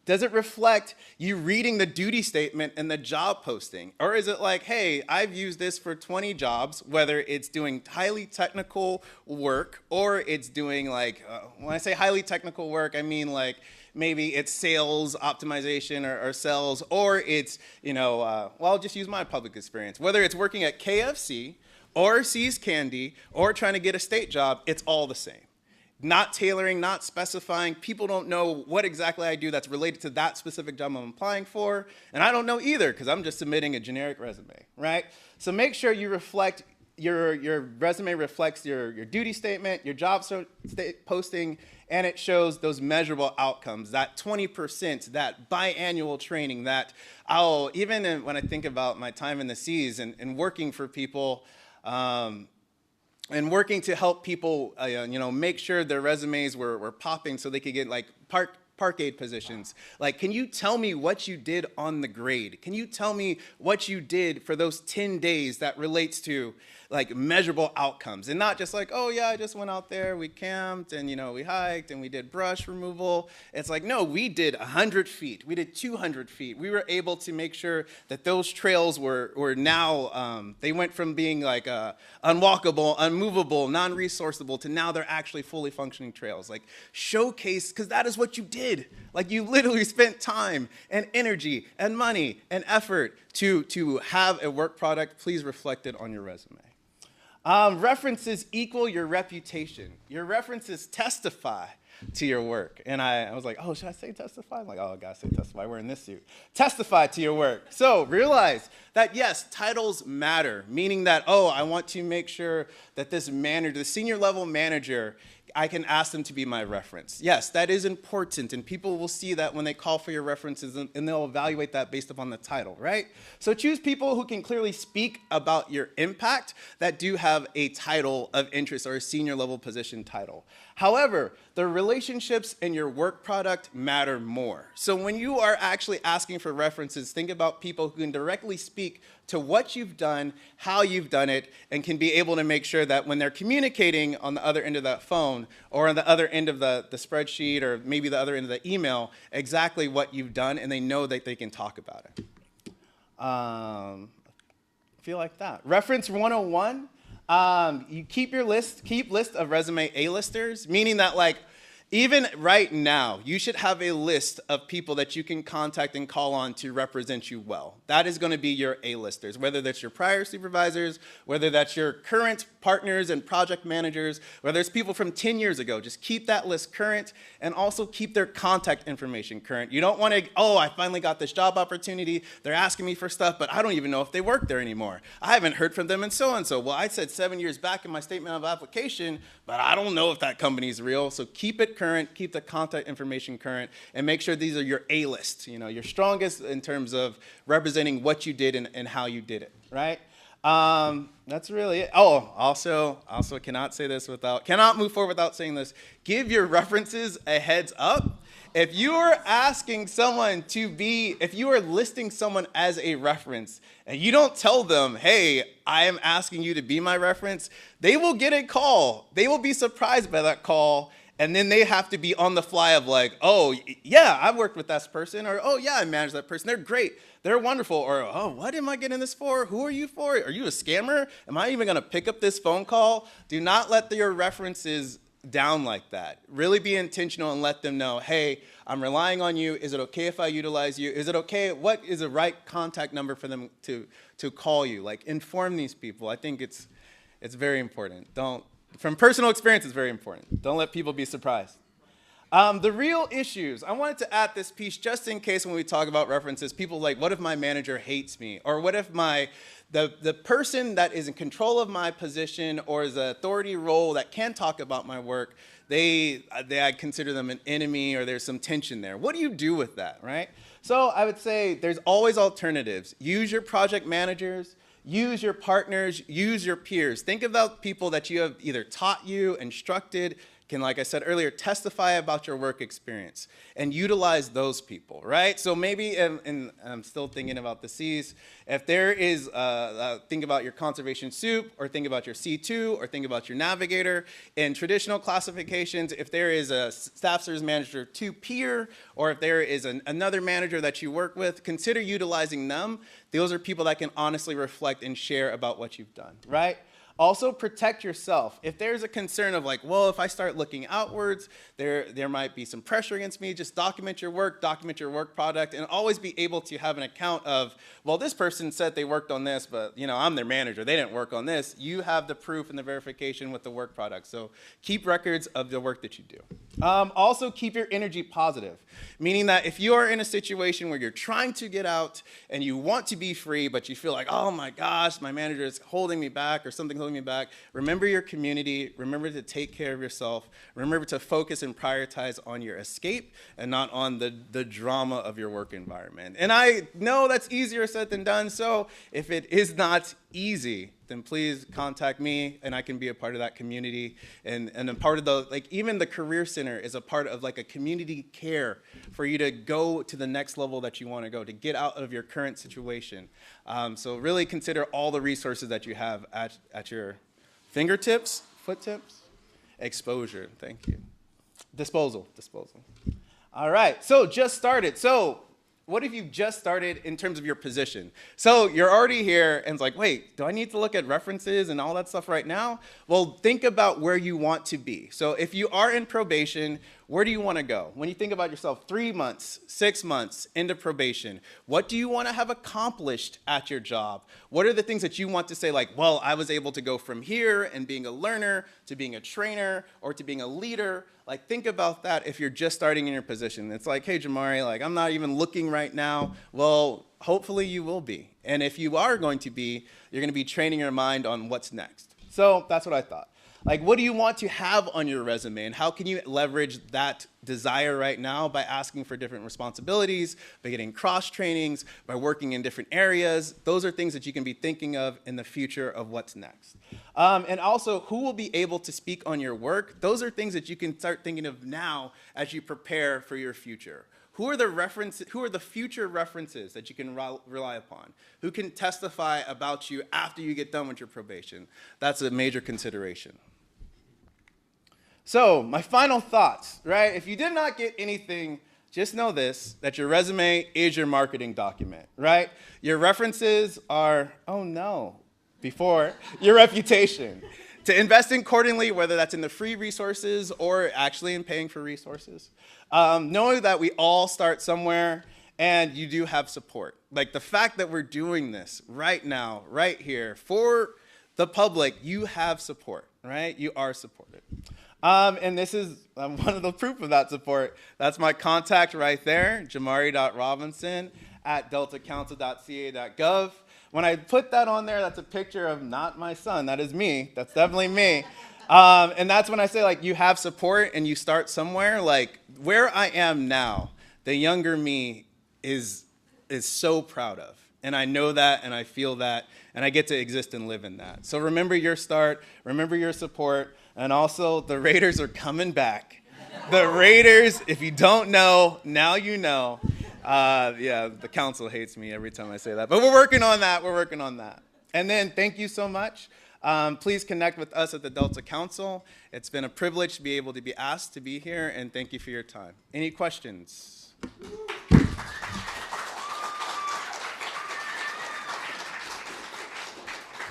Does it reflect you reading the duty statement and the job posting? Or is it like, hey, I've used this for 20 jobs, whether it's doing highly technical work or it's doing like, when I say highly technical work, I mean like maybe it's sales optimization or sales, or it's, well, I'll just use my public experience. Whether it's working at KFC or See's Candy or trying to get a state job, it's all the same. Not tailoring, not specifying. People don't know what exactly I do that's related to that specific job I'm applying for. And I don't know either because I'm just submitting a generic resume, right? So make sure you reflect, your resume reflects your duty statement, your job posting, and it shows those measurable outcomes, that 20%, that biannual training, that even when I think about my time in the Seas and working for people, and working to help people, make sure their resumes were popping so they could get like park aid positions. Like, can you tell me what you did on the grade? Can you tell me what you did for those 10 days that relates to like measurable outcomes? And not just like, oh yeah, I just went out there, we camped and we hiked and we did brush removal. It's like, no, we did 100 feet, we did 200 feet. We were able to make sure that those trails were now, they went from being like unwalkable, unmovable, non-resourceable to now they're actually fully functioning trails. Like showcase, because that is what you did. Like you literally spent time and energy and money and effort to have a work product. Please reflect it on your resume. References equal your reputation. Your references testify to your work. And I was like, oh, should I say testify? I'm like, oh, I gotta say testify, we're in this suit. Testify to your work. So realize that yes, titles matter, meaning that, oh, I want to make sure that this manager, the senior level manager, I can ask them to be my reference. Yes, that is important, and people will see that when they call for your references, and they'll evaluate that based upon the title, right? So choose people who can clearly speak about your impact that do have a title of interest or a senior level position title. However, the relationships in your work product matter more. So when you are actually asking for references, think about people who can directly speak to what you've done, how you've done it, and can be able to make sure that when they're communicating on the other end of that phone or on the other end of the spreadsheet or maybe the other end of the email, exactly what you've done, and they know that they can talk about it. I feel like that. Reference 101. You keep list of resume A-listers, meaning that like, even right now, you should have a list of people that you can contact and call on to represent you well. That is going to be your A-listers, whether that's your prior supervisors, whether that's your current partners and project managers, whether it's people from 10 years ago. Just keep that list current and also keep their contact information current. You don't want to, oh, I finally got this job opportunity. They're asking me for stuff, but I don't even know if they work there anymore. I haven't heard from them and so. Well, I said 7 years back in my statement of application, but I don't know if that company's real. So keep it it current, keep the contact information current, and make sure these are your A-list, your strongest in terms of representing what you did and how you did it, right? That's really it. Oh, also cannot move forward without saying this. Give your references a heads up. If you are listing someone as a reference and you don't tell them, hey, I am asking you to be my reference, they will get a call. They will be surprised by that call. And then they have to be on the fly of like, oh, yeah, I've worked with that person. Or, oh, yeah, I manage that person. They're great. They're wonderful. Or, oh, what am I getting this for? Who are you for? Are you a scammer? Am I even going to pick up this phone call? Do not let your references down like that. Really be intentional and let them know, hey, I'm relying on you. Is it okay if I utilize you? Is it okay? What is the right contact number for them to call you? Like, inform these people. I think it's very important. From personal experience, it's very important. Don't let people be surprised. The real issues, I wanted to add this piece just in case when we talk about references, people like, what if my manager hates me? Or what if the person that is in control of my position or is an authority role that can talk about my work, I consider them an enemy or there's some tension there. What do you do with that, right? So I would say there's always alternatives. Use your project managers. Use your partners, use your peers. Think about people that you have either taught you, instructed, can, like I said earlier, testify about your work experience and utilize those people, right? So maybe, and I'm still thinking about the C's, if there is, think about your conservation soup, or think about your C2, or think about your navigator. In traditional classifications, if there is a staff service manager 2 peer, or if there is another manager that you work with, consider utilizing them. Those are people that can honestly reflect and share about what you've done, right? Also, protect yourself. If there's a concern of like, well, if I start looking outwards, there might be some pressure against me, just document your work product, and always be able to have an account of, well, this person said they worked on this, but I'm their manager. They didn't work on this. You have the proof and the verification with the work product. So keep records of the work that you do. Also, keep your energy positive, meaning that if you are in a situation where you're trying to get out and you want to be free, but you feel like, oh my gosh, my manager is holding me back or something holding me back, remember your community, remember to take care of yourself, remember to focus and prioritize on your escape and not on the drama of your work environment. And I know that's easier said than done, so if it is not easy, then please contact me and I can be a part of that community. And a part of even the Career Center is a part of like a community care for you to go to the next level that you want to go, to get out of your current situation. So really consider all the resources that you have at your fingertips, foot tips, exposure, thank you. Disposal. All right, so just started. So what if you've just started in terms of your position? So you're already here and it's like, wait, do I need to look at references and all that stuff right now? Well, think about where you want to be. So if you are in probation, where do you want to go? When you think about yourself 3 months, 6 months into probation, what do you want to have accomplished at your job? What are the things that you want to say like, well, I was able to go from here and being a learner to being a trainer or to being a leader? Like, think about that if you're just starting in your position. It's like, hey, Jamari, like, I'm not even looking right now. Well, hopefully you will be. And if you are going to be, you're going to be training your mind on what's next. So that's what I thought. Like, what do you want to have on your resume, and how can you leverage that desire right now by asking for different responsibilities, by getting cross trainings, by working in different areas? Those are things that you can be thinking of in the future of what's next. And also, who will be able to speak on your work? Those are things that you can start thinking of now as you prepare for your future. Who are the future references that you can rely upon? Who can testify about you after you get done with your probation? That's a major consideration. So, my final thoughts, right? If you did not get anything, just know this, that your resume is your marketing document, right? Your references are, before your reputation. To invest in accordingly, whether that's in the free resources or actually in paying for resources. Knowing that we all start somewhere and you do have support. Like the fact that we're doing this right now, right here, for the public, you have support, right? You are supported. And this is one of the proof of that support. That's my contact right there, jamari.robinson@deltacouncil.ca.gov. When I put that on there, that's a picture of not my son. That is me. That's definitely me. And that's when I say, like, you have support and you start somewhere. Like, where I am now, the younger me is so proud of. And I know that, and I feel that, and I get to exist and live in that. So remember your start, remember your support, and also the Raiders are coming back. The Raiders, if you don't know, now you know. Yeah, the council hates me every time I say that. But we're working on that. We're working on that. And then thank you so much. Please connect with us at the Delta Council. It's been a privilege to be able to be asked to be here, and thank you for your time. Any questions?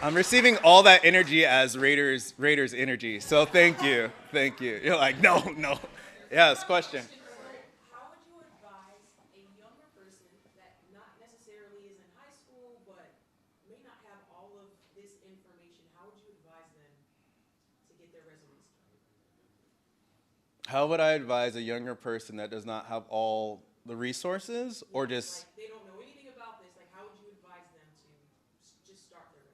I'm receiving all that energy as Raiders energy, so thank you. Thank you. You're like, no. Yes, question. How would you advise a younger person that not necessarily is in high school, but may not have all of this information, how would you advise them to get their resume started? How would I advise a younger person that does not have all the resources, or just... Like, they don't know anything about this, like, how would you advise them to just start their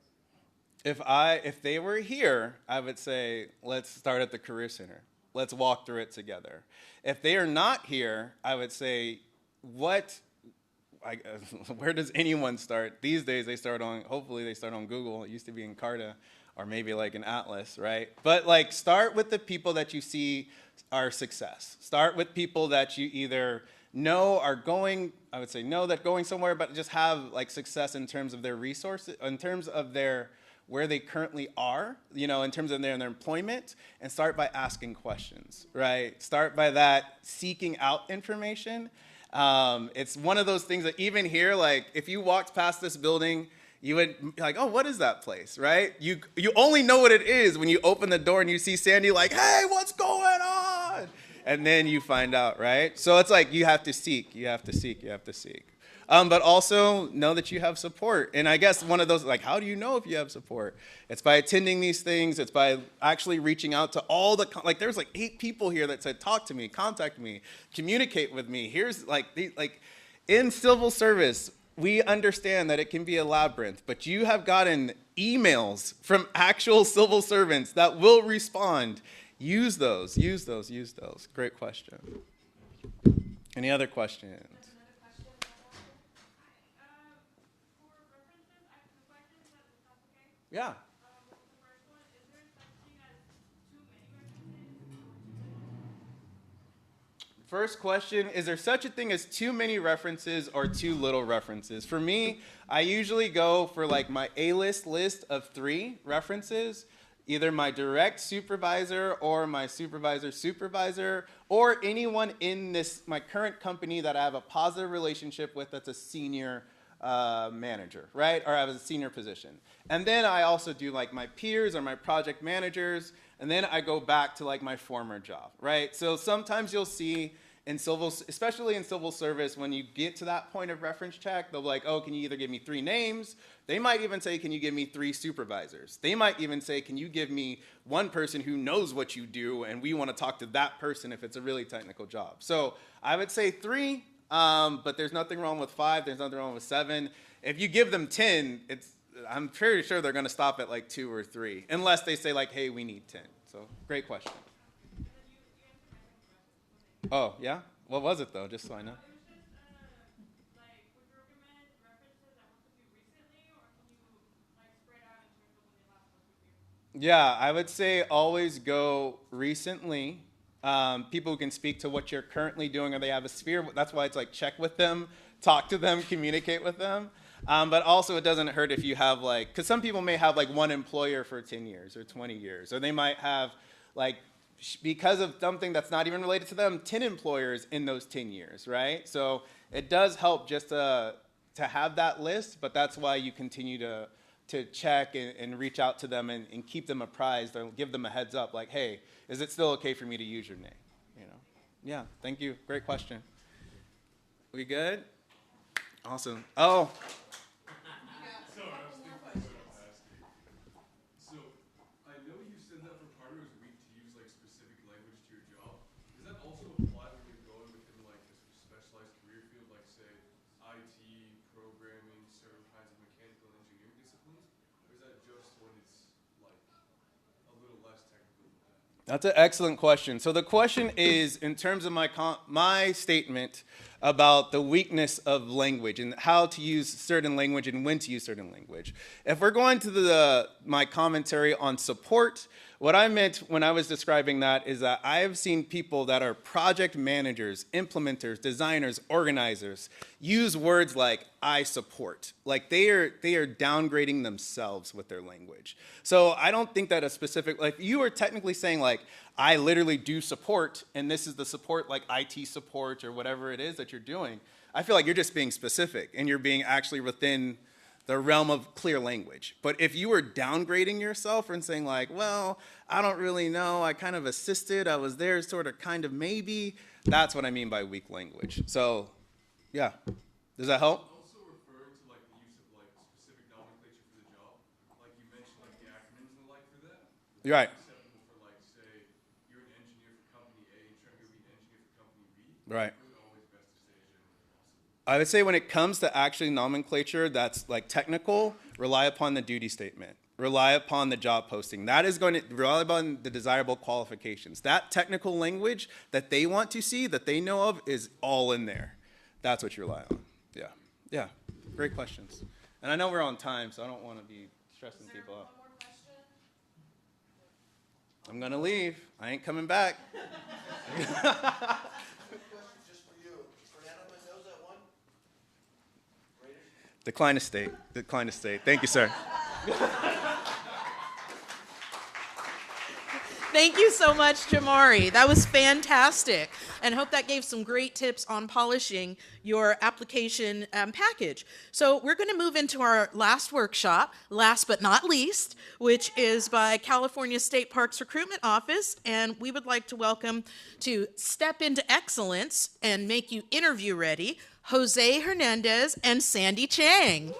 resume? If they were here, I would say, let's start at the Career Center. Let's walk through it together. If they are not here, I would say, where does anyone start? These days, hopefully they start on Google. It used to be in Carta, or maybe like an Atlas, right? But like, start with the people that you see are success. Start with people that you either know are going, I would say know that going somewhere, but just have like success in terms of their resources, in terms of where they currently are, in terms of their employment, and start by asking questions, right? Start by that, seeking out information. It's one of those things that even here, like if you walked past this building, you would be like, oh, what is that place, right? You only know what it is when you open the door and you see Sandy like, hey, what's going on? And then you find out, right? So it's like you have to seek. But also know that you have support. And I guess one of those, like, how do you know if you have support? It's by attending these things. It's by actually reaching out to all there's like 8 people here that said, talk to me, contact me, communicate with me. Here's in civil service, we understand that it can be a labyrinth, but you have gotten emails from actual civil servants that will respond. Use those. Great question. Any other questions? Yeah. First question, is there such a thing as too many references or too little references? For me, I usually go for like my A-list list of 3 references, either my direct supervisor or my supervisor's supervisor, or anyone in my current company that I have a positive relationship with that's a senior manager, right? Or I have a senior position. And then I also do like my peers or my project managers, and then I go back to like my former job, right? So sometimes you'll see especially in civil service, when you get to that point of reference check, they'll be like, oh, can you either give me 3 names? They might even say, can you give me 3 supervisors? They might even say, can you give me 1 person who knows what you do, and we want to talk to that person if it's a really technical job. So I would say 3, but there's nothing wrong with 5. There's nothing wrong with 7. If you give them 10, I'm pretty sure they're going to stop at like 2 or 3, unless they say like, hey, we need 10. So great question. Oh, yeah? What was it, though, just so I know? Yeah, I would say always go recently. People who can speak to what you're currently doing, or they have a sphere. That's why it's like check with them, talk to them, communicate with them. But also it doesn't hurt if you have because some people may have like 1 employer for 10 years or 20 years, or they might have because of something that's not even related to them, 10 employers in those 10 years, right? So it does help just to have that list, but that's why you continue to check and reach out to them and keep them apprised, or give them a heads up, like, hey, is it still okay for me to use your name? Yeah, thank you. Great question. We good? Awesome. Oh. That's an excellent question. So the question is, in terms of my statement about the weakness of language and how to use certain language and when to use certain language. If we're going to my commentary on support, what I meant when I was describing that is that I have seen people that are project managers, implementers, designers, organizers use words like "I support." Like they are downgrading themselves with their language. So I don't think that a specific, like you are technically saying like, I literally do support, and this is the support like IT support or whatever it is that you're doing. I feel like you're just being specific and you're being actually within the realm of clear language. But if you were downgrading yourself and saying like, well, I don't really know, I kind of assisted, I was there sort of kind of maybe, that's what I mean by weak language. So, yeah. Does that help? Also referring to like the use of like specific nomenclature for the job. Like you mentioned like the acronyms and the like for that. You're right. Acceptable for like say you're an engineer for company A and trying to be an engineer for company B. Right. Always best to say generally possible. I would say when it comes to actually nomenclature that's like technical, rely upon the duty statement. Rely upon the job posting. That is going to rely upon the desirable qualifications. That technical language that they want to see, that they know of, is all in there. That's what you rely on. Yeah. Yeah. Great questions. And I know we're on time, so I don't want to be stressing people out. I'm going to leave. I ain't coming back. Decline to state. Decline to state. Thank you, sir. Thank you so much, Jamari. That was fantastic. And hope that gave some great tips on polishing your application package. So we're going to move into our last workshop, last but not least, which is by California State Parks Recruitment Office. And we would like to welcome to step into excellence and make you interview ready, Jose Hernandez and Sandy Chang.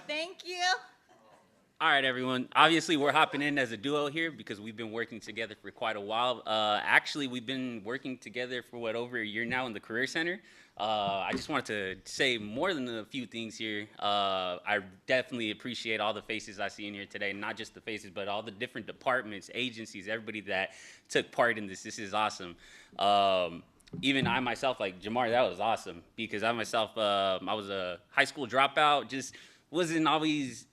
Thank you. All right, everyone. Obviously, we're hopping in as a duo here because we've been working together for quite a while. Actually, we've been working together for, over a year now in the Career Center. I just wanted to say more than a few things here. I definitely appreciate all the faces I see in here today, not just the faces, but all the different departments, agencies, everybody that took part in this. This is awesome. Even I myself, like Jamar, that was awesome because I myself, I was a high school dropout, just wasn't always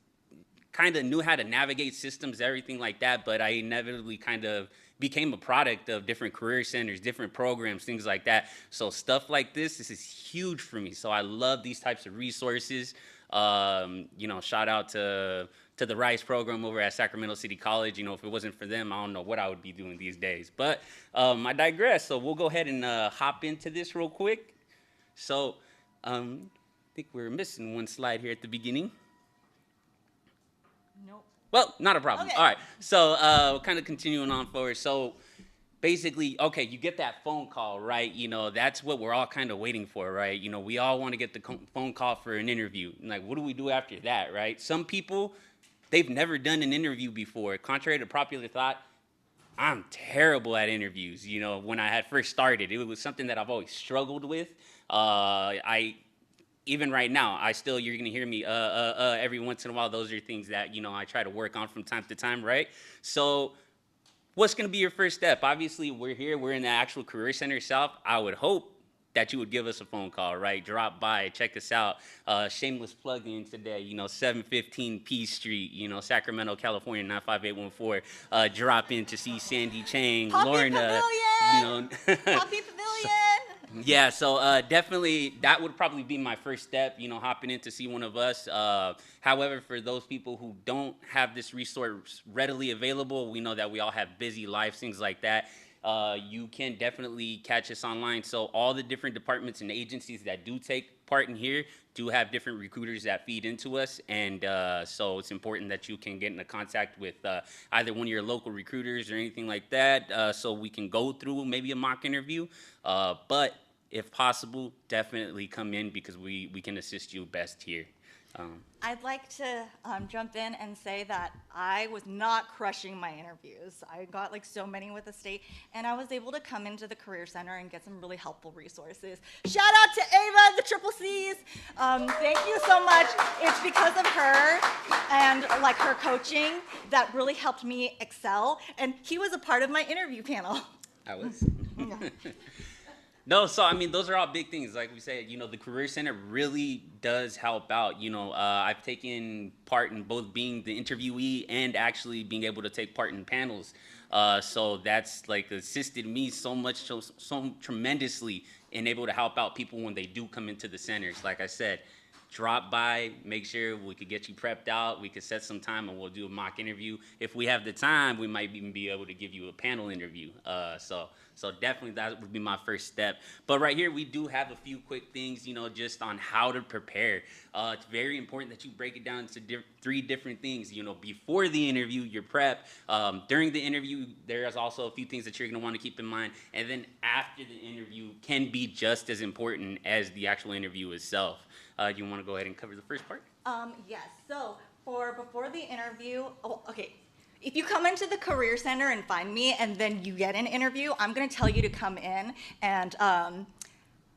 kind of knew how to navigate systems, everything like that, but I inevitably kind of became a product of different career centers, different programs, things like that. So stuff like this is huge for me. So I love these types of resources. Shout out to the RISE program over at Sacramento City College. If it wasn't for them, I don't know what I would be doing these days. But I digress. So we'll go ahead and hop into this real quick. So I think we're missing one slide here at the beginning. Nope. Well, not a problem. Okay. All right. So kind of continuing on forward. So basically, okay, you get that phone call, right? That's what we're all kind of waiting for, right? We all want to get the phone call for an interview. Like, what do we do after that, right? Some people, they've never done an interview before. Contrary to popular thought, I'm terrible at interviews. When I had first started, it was something that I've always struggled with. Even right now, you're going to hear me every once in a while. Those are things that, I try to work on from time to time, right? So what's going to be your first step? Obviously, we're here. We're in the actual Career Center itself. I would hope that you would give us a phone call, right? Drop by, check us out. Shameless plug-in today, 715 P Street, Sacramento, California, 95814. Drop in to see Sandy Chang, Poppy Lorna, Pavilion! Poppy Pavilion! Yeah, so definitely that would probably be my first step, hopping in to see one of us. However, for those people who don't have this resource readily available, we know that we all have busy lives, things like that. You can definitely catch us online. So all the different departments and agencies that do take part in here do have different recruiters that feed into us. And so it's important that you can get into contact with either one of your local recruiters or anything like that so we can go through maybe a mock interview. But if possible, definitely come in because we can assist you best here. I'd like to jump in and say that I was not crushing my interviews. I got like so many with the state, and I was able to come into the Career Center and get some really helpful resources. Shout out to Ava, the Triple C's. Thank you so much. It's because of her and like her coaching that really helped me excel, and he was a part of my interview panel. I was. No, so I mean, those are all big things. Like we said, the Career Center really does help out. I've taken part in both being the interviewee and actually being able to take part in panels. So that's like assisted me so much, so tremendously in able to help out people when they do come into the centers. Like I said, drop by, make sure we could get you prepped out. We could set some time and we'll do a mock interview. If we have the time, we might even be able to give you a panel interview. So definitely that would be my first step. But right here, we do have a few quick things, just on how to prepare. It's very important that you break it down into three different things. Before the interview, your prep. During the interview, there's also a few things that you're going to want to keep in mind. And then after the interview can be just as important as the actual interview itself. You want to go ahead and cover the first part? Yes. So before the interview, okay. If you come into the Career Center and find me and then you get an interview, I'm going to tell you to come in and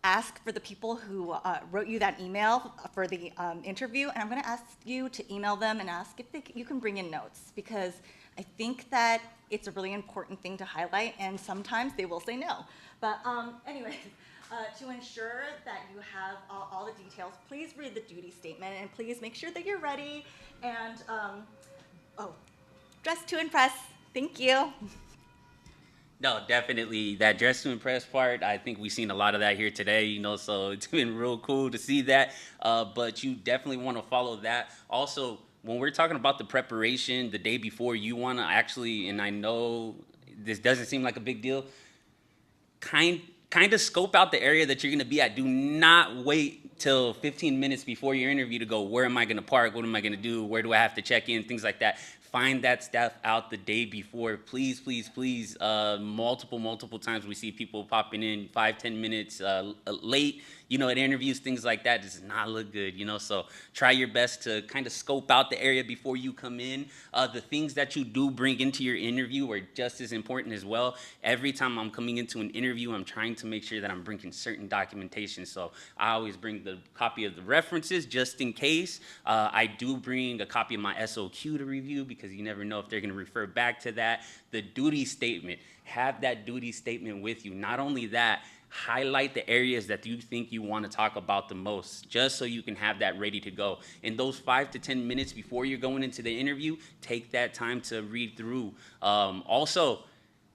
ask for the people who wrote you that email for the interview. And I'm going to ask you to email them and ask if you can bring in notes, because I think that it's a really important thing to highlight, and sometimes they will say no. But anyways, to ensure that you have all the details, please read the duty statement and please make sure that you're ready. And dress to impress. Thank you. No, definitely that dress to impress part. I think we've seen a lot of that here today, so it's been real cool to see that. But you definitely want to follow that. Also, when we're talking about the preparation the day before, you want to actually, and I know this doesn't seem like a big deal, kind of scope out the area that you're going to be at. Do not wait till 15 minutes before your interview to go, where am I going to park? What am I going to do? Where do I have to check in? Things like that. Find that stuff out the day before. Please, please, please. Multiple times we see people popping in 5-10 minutes late, at interviews, things like that. Does not look good, So try your best to kind of scope out the area before you come in. The things that you do bring into your interview are just as important as well. Every time I'm coming into an interview, I'm trying to make sure that I'm bringing certain documentation. So I always bring the copy of the references just in case. I do bring a copy of my SOQ to review, because you never know if they're going to refer back to that. The duty statement, have that duty statement with you. Not only that, highlight the areas that you think you want to talk about the most, just so you can have that ready to go. In those 5 to 10 minutes before you're going into the interview, take that time to read through. Also,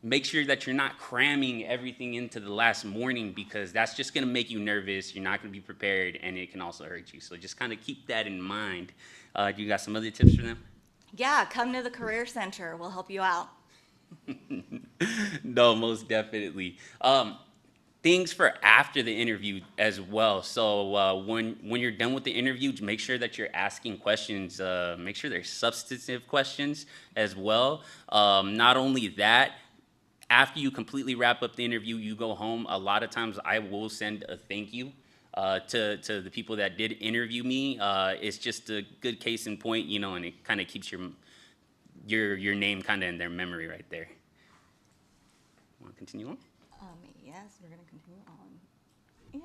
make sure that you're not cramming everything into the last morning, because that's just going to make you nervous. You're not going to be prepared, and it can also hurt you. So just kind of keep that in mind. You got some other tips for them? Yeah, come to the Career Center. We'll help you out. No, most definitely. Things for after the interview as well. So when you're done with the interview, make sure that you're asking questions. Make sure they're substantive questions as well. Not only that, after you completely wrap up the interview, you go home. A lot of times I will send a thank you to the people that did interview me. It's just a good case in point, and it kind of keeps your name kind of in their memory right there. Want to continue on? Yes, we're going to continue on. Yay.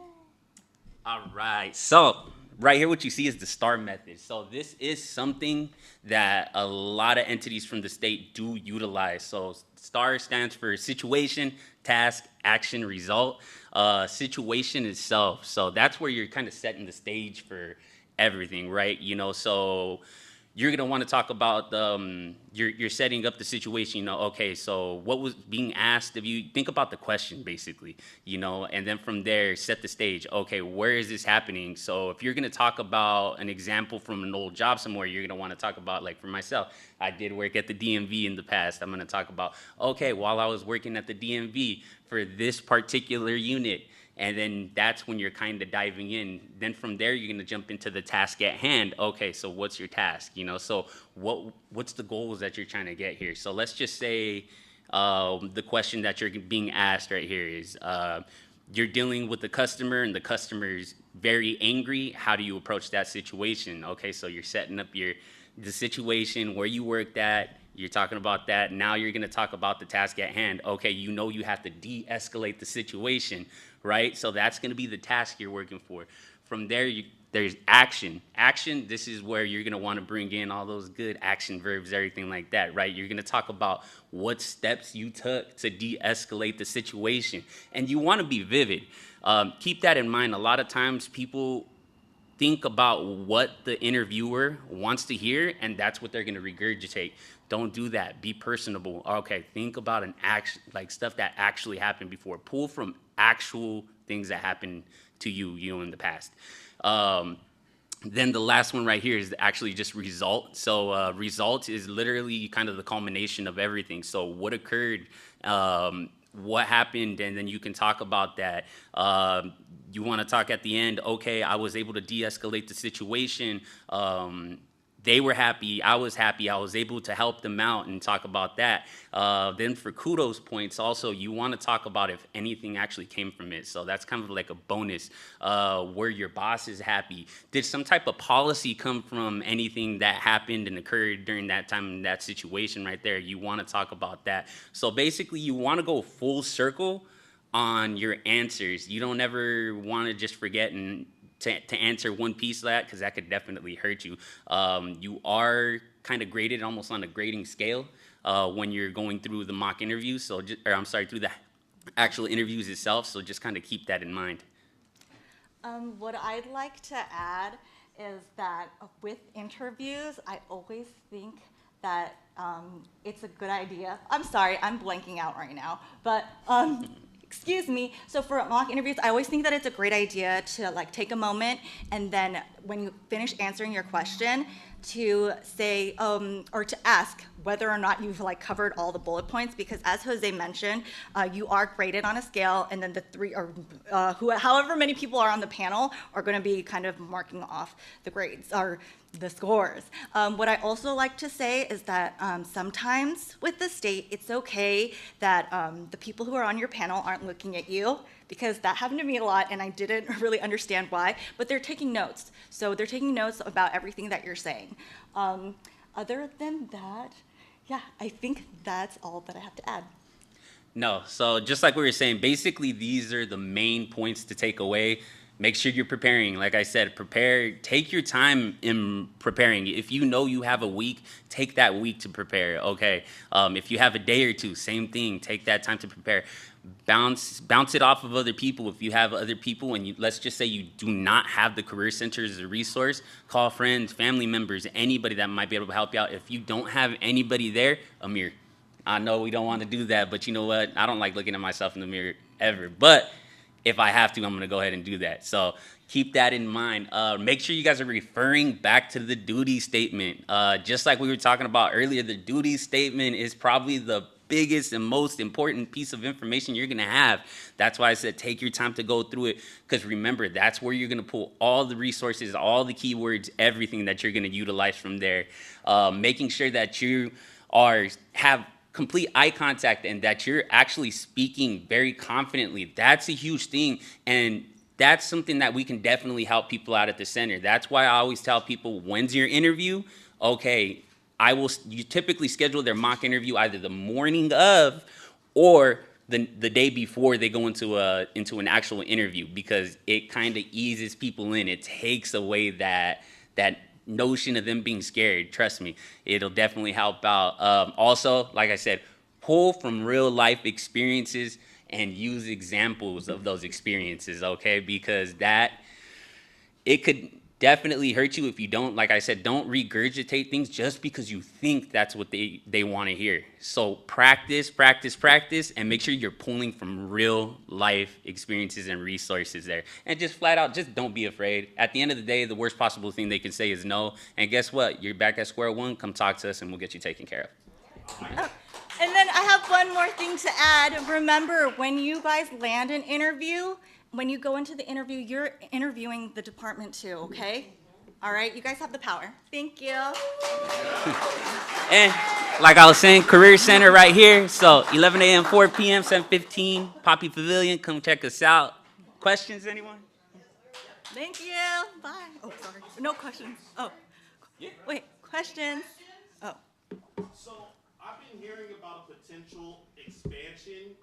All right. So right here, what you see is the STAR method. So this is something that a lot of entities from the state do utilize. So STAR stands for situation, task, action, result. Situation itself. So that's where you're kind of setting the stage for everything, right? So you're going to want to talk about you're setting up the situation, okay, so what was being asked of you? Think about the question, basically, and then from there, set the stage. Okay, where is this happening? So if you're going to talk about an example from an old job somewhere, you're going to want to talk about, like for myself, I did work at the DMV in the past. I'm going to talk about, okay, while I was working at the DMV for this particular unit, and then that's when you're kind of diving in. Then from there, you're going to jump into the task at hand. Okay, so what's your task? So what's the goals that you're trying to get here? So let's just say the question that you're being asked right here is, you're dealing with the customer and the customer's very angry. How do you approach that situation? Okay, so you're setting up the situation where you worked at. You're talking about that. Now you're going to talk about the task at hand. Okay, you know you have to de-escalate the situation, right? So that's going to be the task you're working for. From there, there's action. Action, this is where you're going to want to bring in all those good action verbs, everything like that, right? You're going to talk about what steps you took to de-escalate the situation. And you want to be vivid. Keep that in mind. A lot of times people think about what the interviewer wants to hear, and that's what they're going to regurgitate. Don't do that. Be personable. Okay, think about an action, like stuff that actually happened before. Pull from actual things that happened to you in the past. Then the last one right here is actually just result. So result is literally kind of the culmination of everything. So what occurred, what happened, and then you can talk about that. You want to talk at the end, okay, I was able to de-escalate the situation. They were happy, I was able to help them out and talk about that. Then for kudos points also, you want to talk about if anything actually came from it. So that's kind of like a bonus. Where your boss is happy. Did some type of policy come from anything that happened and occurred during that time in that situation right there? You want to talk about that. So basically you want to go full circle on your answers. You don't ever want to just forget and to answer one piece of that, because that could definitely hurt you. You are kind of graded almost on a grading scale when you're going through the mock interviews, through the actual interviews itself, so just kind of keep that in mind. What I'd like to add is that with interviews, I always think that it's a good idea. I'm sorry, I'm blanking out right now, but excuse me. So for mock interviews, I always think that it's a great idea to like take a moment and then when you finish answering your question to say or to ask whether or not you've like covered all the bullet points, because as Jose mentioned, you are graded on a scale, and then the three or however many people are on the panel are going to be kind of marking off the grades or the scores. What I also like to say is that sometimes with the state, it's okay that the people who are on your panel aren't looking at you, because that happened to me a lot and I didn't really understand why, but they're taking notes. So they're taking notes about everything that you're saying. Other than that, yeah, I think that's all that I have to add. No, so just like we were saying, basically these are the main points to take away. Make sure you're preparing. Like I said, prepare. Take your time in preparing. If you know you have a week, take that week to prepare, okay? If you have a day or two, same thing. Take that time to prepare. Bounce it off of other people. If you have other people and let's just say you do not have the Career Center as a resource, call friends, family members, anybody that might be able to help you out. If you don't have anybody there, Amir, I know we don't want to do that, but you know what? I don't like looking at myself in the mirror ever. But if I have to, I'm going to go ahead and do that. So keep that in mind. Make sure you guys are referring back to the duty statement. Just like we were talking about earlier, the duty statement is probably the biggest and most important piece of information you're going to have. That's why I said take your time to go through it, because remember, that's where you're going to pull all the resources, all the keywords, everything that you're going to utilize from there. Making sure that you have complete eye contact and that you're actually speaking very confidently. That's a huge thing, and that's something that we can definitely help people out at the center. That's why I always tell people, when's your interview? Okay, you typically schedule their mock interview either the morning of or the day before they go into an actual interview, because it kind of eases people in. It takes away that notion of them being scared. Trust me, it'll definitely help out. Also, like I said, pull from real life experiences and use examples of those experiences, okay? Because it could definitely hurt you if you don't, like I said, don't regurgitate things just because you think that's what they want to hear. So practice, and make sure you're pulling from real life experiences and resources there. And just flat out, just don't be afraid. At the end of the day, the worst possible thing they can say is no. And guess what? You're back at square one. Come talk to us and we'll get you taken care of. And then I have one more thing to add. Remember, when you guys land an interview, when you go into the interview, you're interviewing the department too, okay? All right, you guys have the power. Thank you. And like I was saying, Career Center right here. So 11 a.m., 4 p.m., 7:15, Poppy Pavilion. Come check us out. Questions, anyone? Thank you. Bye. Oh, sorry. No questions. Oh, wait. Questions? Oh. So I've been hearing about a potential expansion.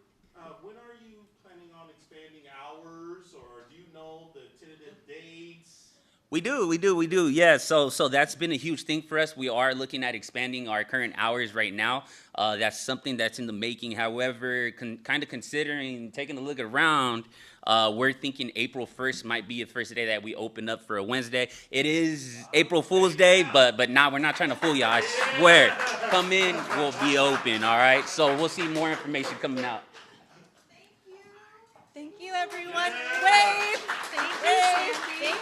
When are you planning on expanding hours, or do you know the tentative dates? We do. Yeah. So that's been a huge thing for us. We are looking at expanding our current hours right now. That's something that's in the making. However, kind of considering taking a look around, we're thinking April 1st might be the first day that we open up for a Wednesday. It is April Fool's Day, but now we're not trying to fool you. I swear, come in, we'll be open. All right. So we'll see more information coming out. Thank you, everyone. Wave. Thank you.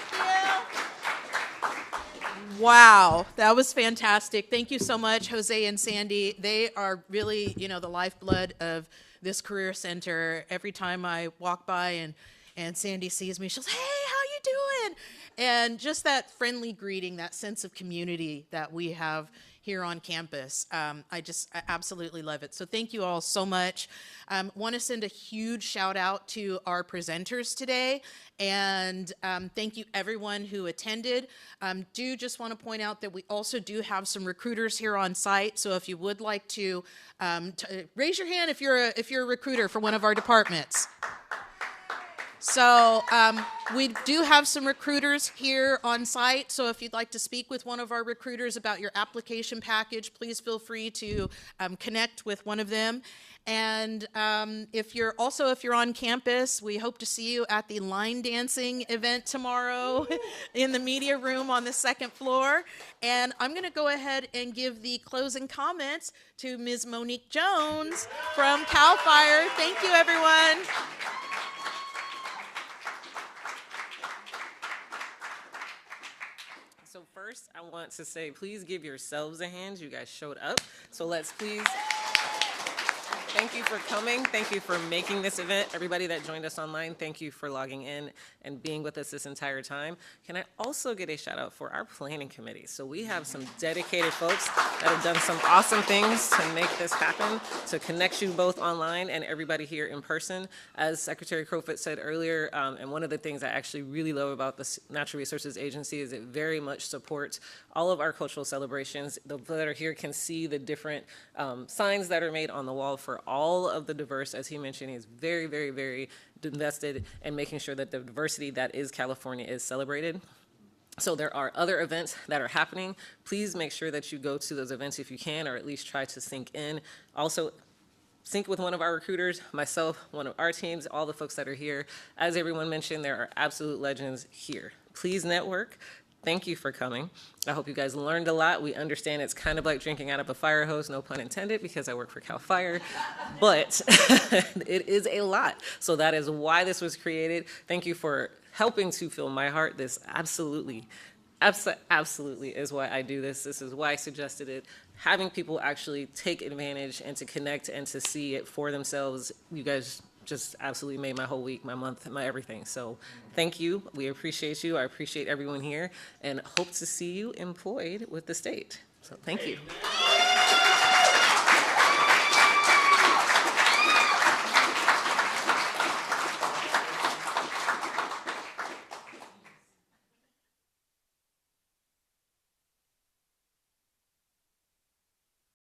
Wow, that was fantastic. Thank you so much, Jose and Sandy. They are really, the lifeblood of this career center. Every time I walk by and Sandy sees me, she's, "Hey, how you doing?" And just that friendly greeting, that sense of community that we have here on campus. I absolutely love it. So thank you all so much. Want to send a huge shout out to our presenters today, and thank you everyone who attended. Do just want to point out that we also do have some recruiters here on site. So if you would like to raise your hand if you're a recruiter for one of our departments. So we do have some recruiters here on site. So if you'd like to speak with one of our recruiters about your application package, please feel free to connect with one of them. And if you're on campus, we hope to see you at the line dancing event tomorrow in the media room on the second floor. And I'm going to go ahead and give the closing comments to Ms. Monique Jones from CAL FIRE. Thank you, everyone. So first, I want to say, please give yourselves a hand. You guys showed up. So let's please thank you for coming. Thank you for making this event. Everybody that joined us online, thank you for logging in and being with us this entire time. Can I also get a shout out for our planning committee? So we have some dedicated folks that have done some awesome things to make this happen, to connect you both online and everybody here in person. As Secretary Crowfoot said earlier, and one of the things I actually really love about the Natural Resources Agency is it very much supports all of our cultural celebrations. The people that are here can see the different signs that are made on the wall for all of the diverse. As he mentioned, he's very, very, very invested in making sure that the diversity that is California is celebrated. So there are other events that are happening. Please make sure that you go to those events if you can, or at least try to sync in. Also, sync with one of our recruiters, myself, one of our teams, all the folks that are here. As everyone mentioned, there are absolute legends here. Please network. Thank you for coming. I hope you guys learned a lot. We understand it's kind of like drinking out of a fire hose, no pun intended, because I work for CAL FIRE, but it is a lot. So that is why this was created. Thank you for helping to fill my heart. This absolutely is why I do this. This is why I suggested it. Having people actually take advantage and to connect and to see it for themselves. You guys just absolutely made my whole week, my month, my everything. So thank you. We appreciate you. I appreciate everyone here and hope to see you employed with the state. So thank you.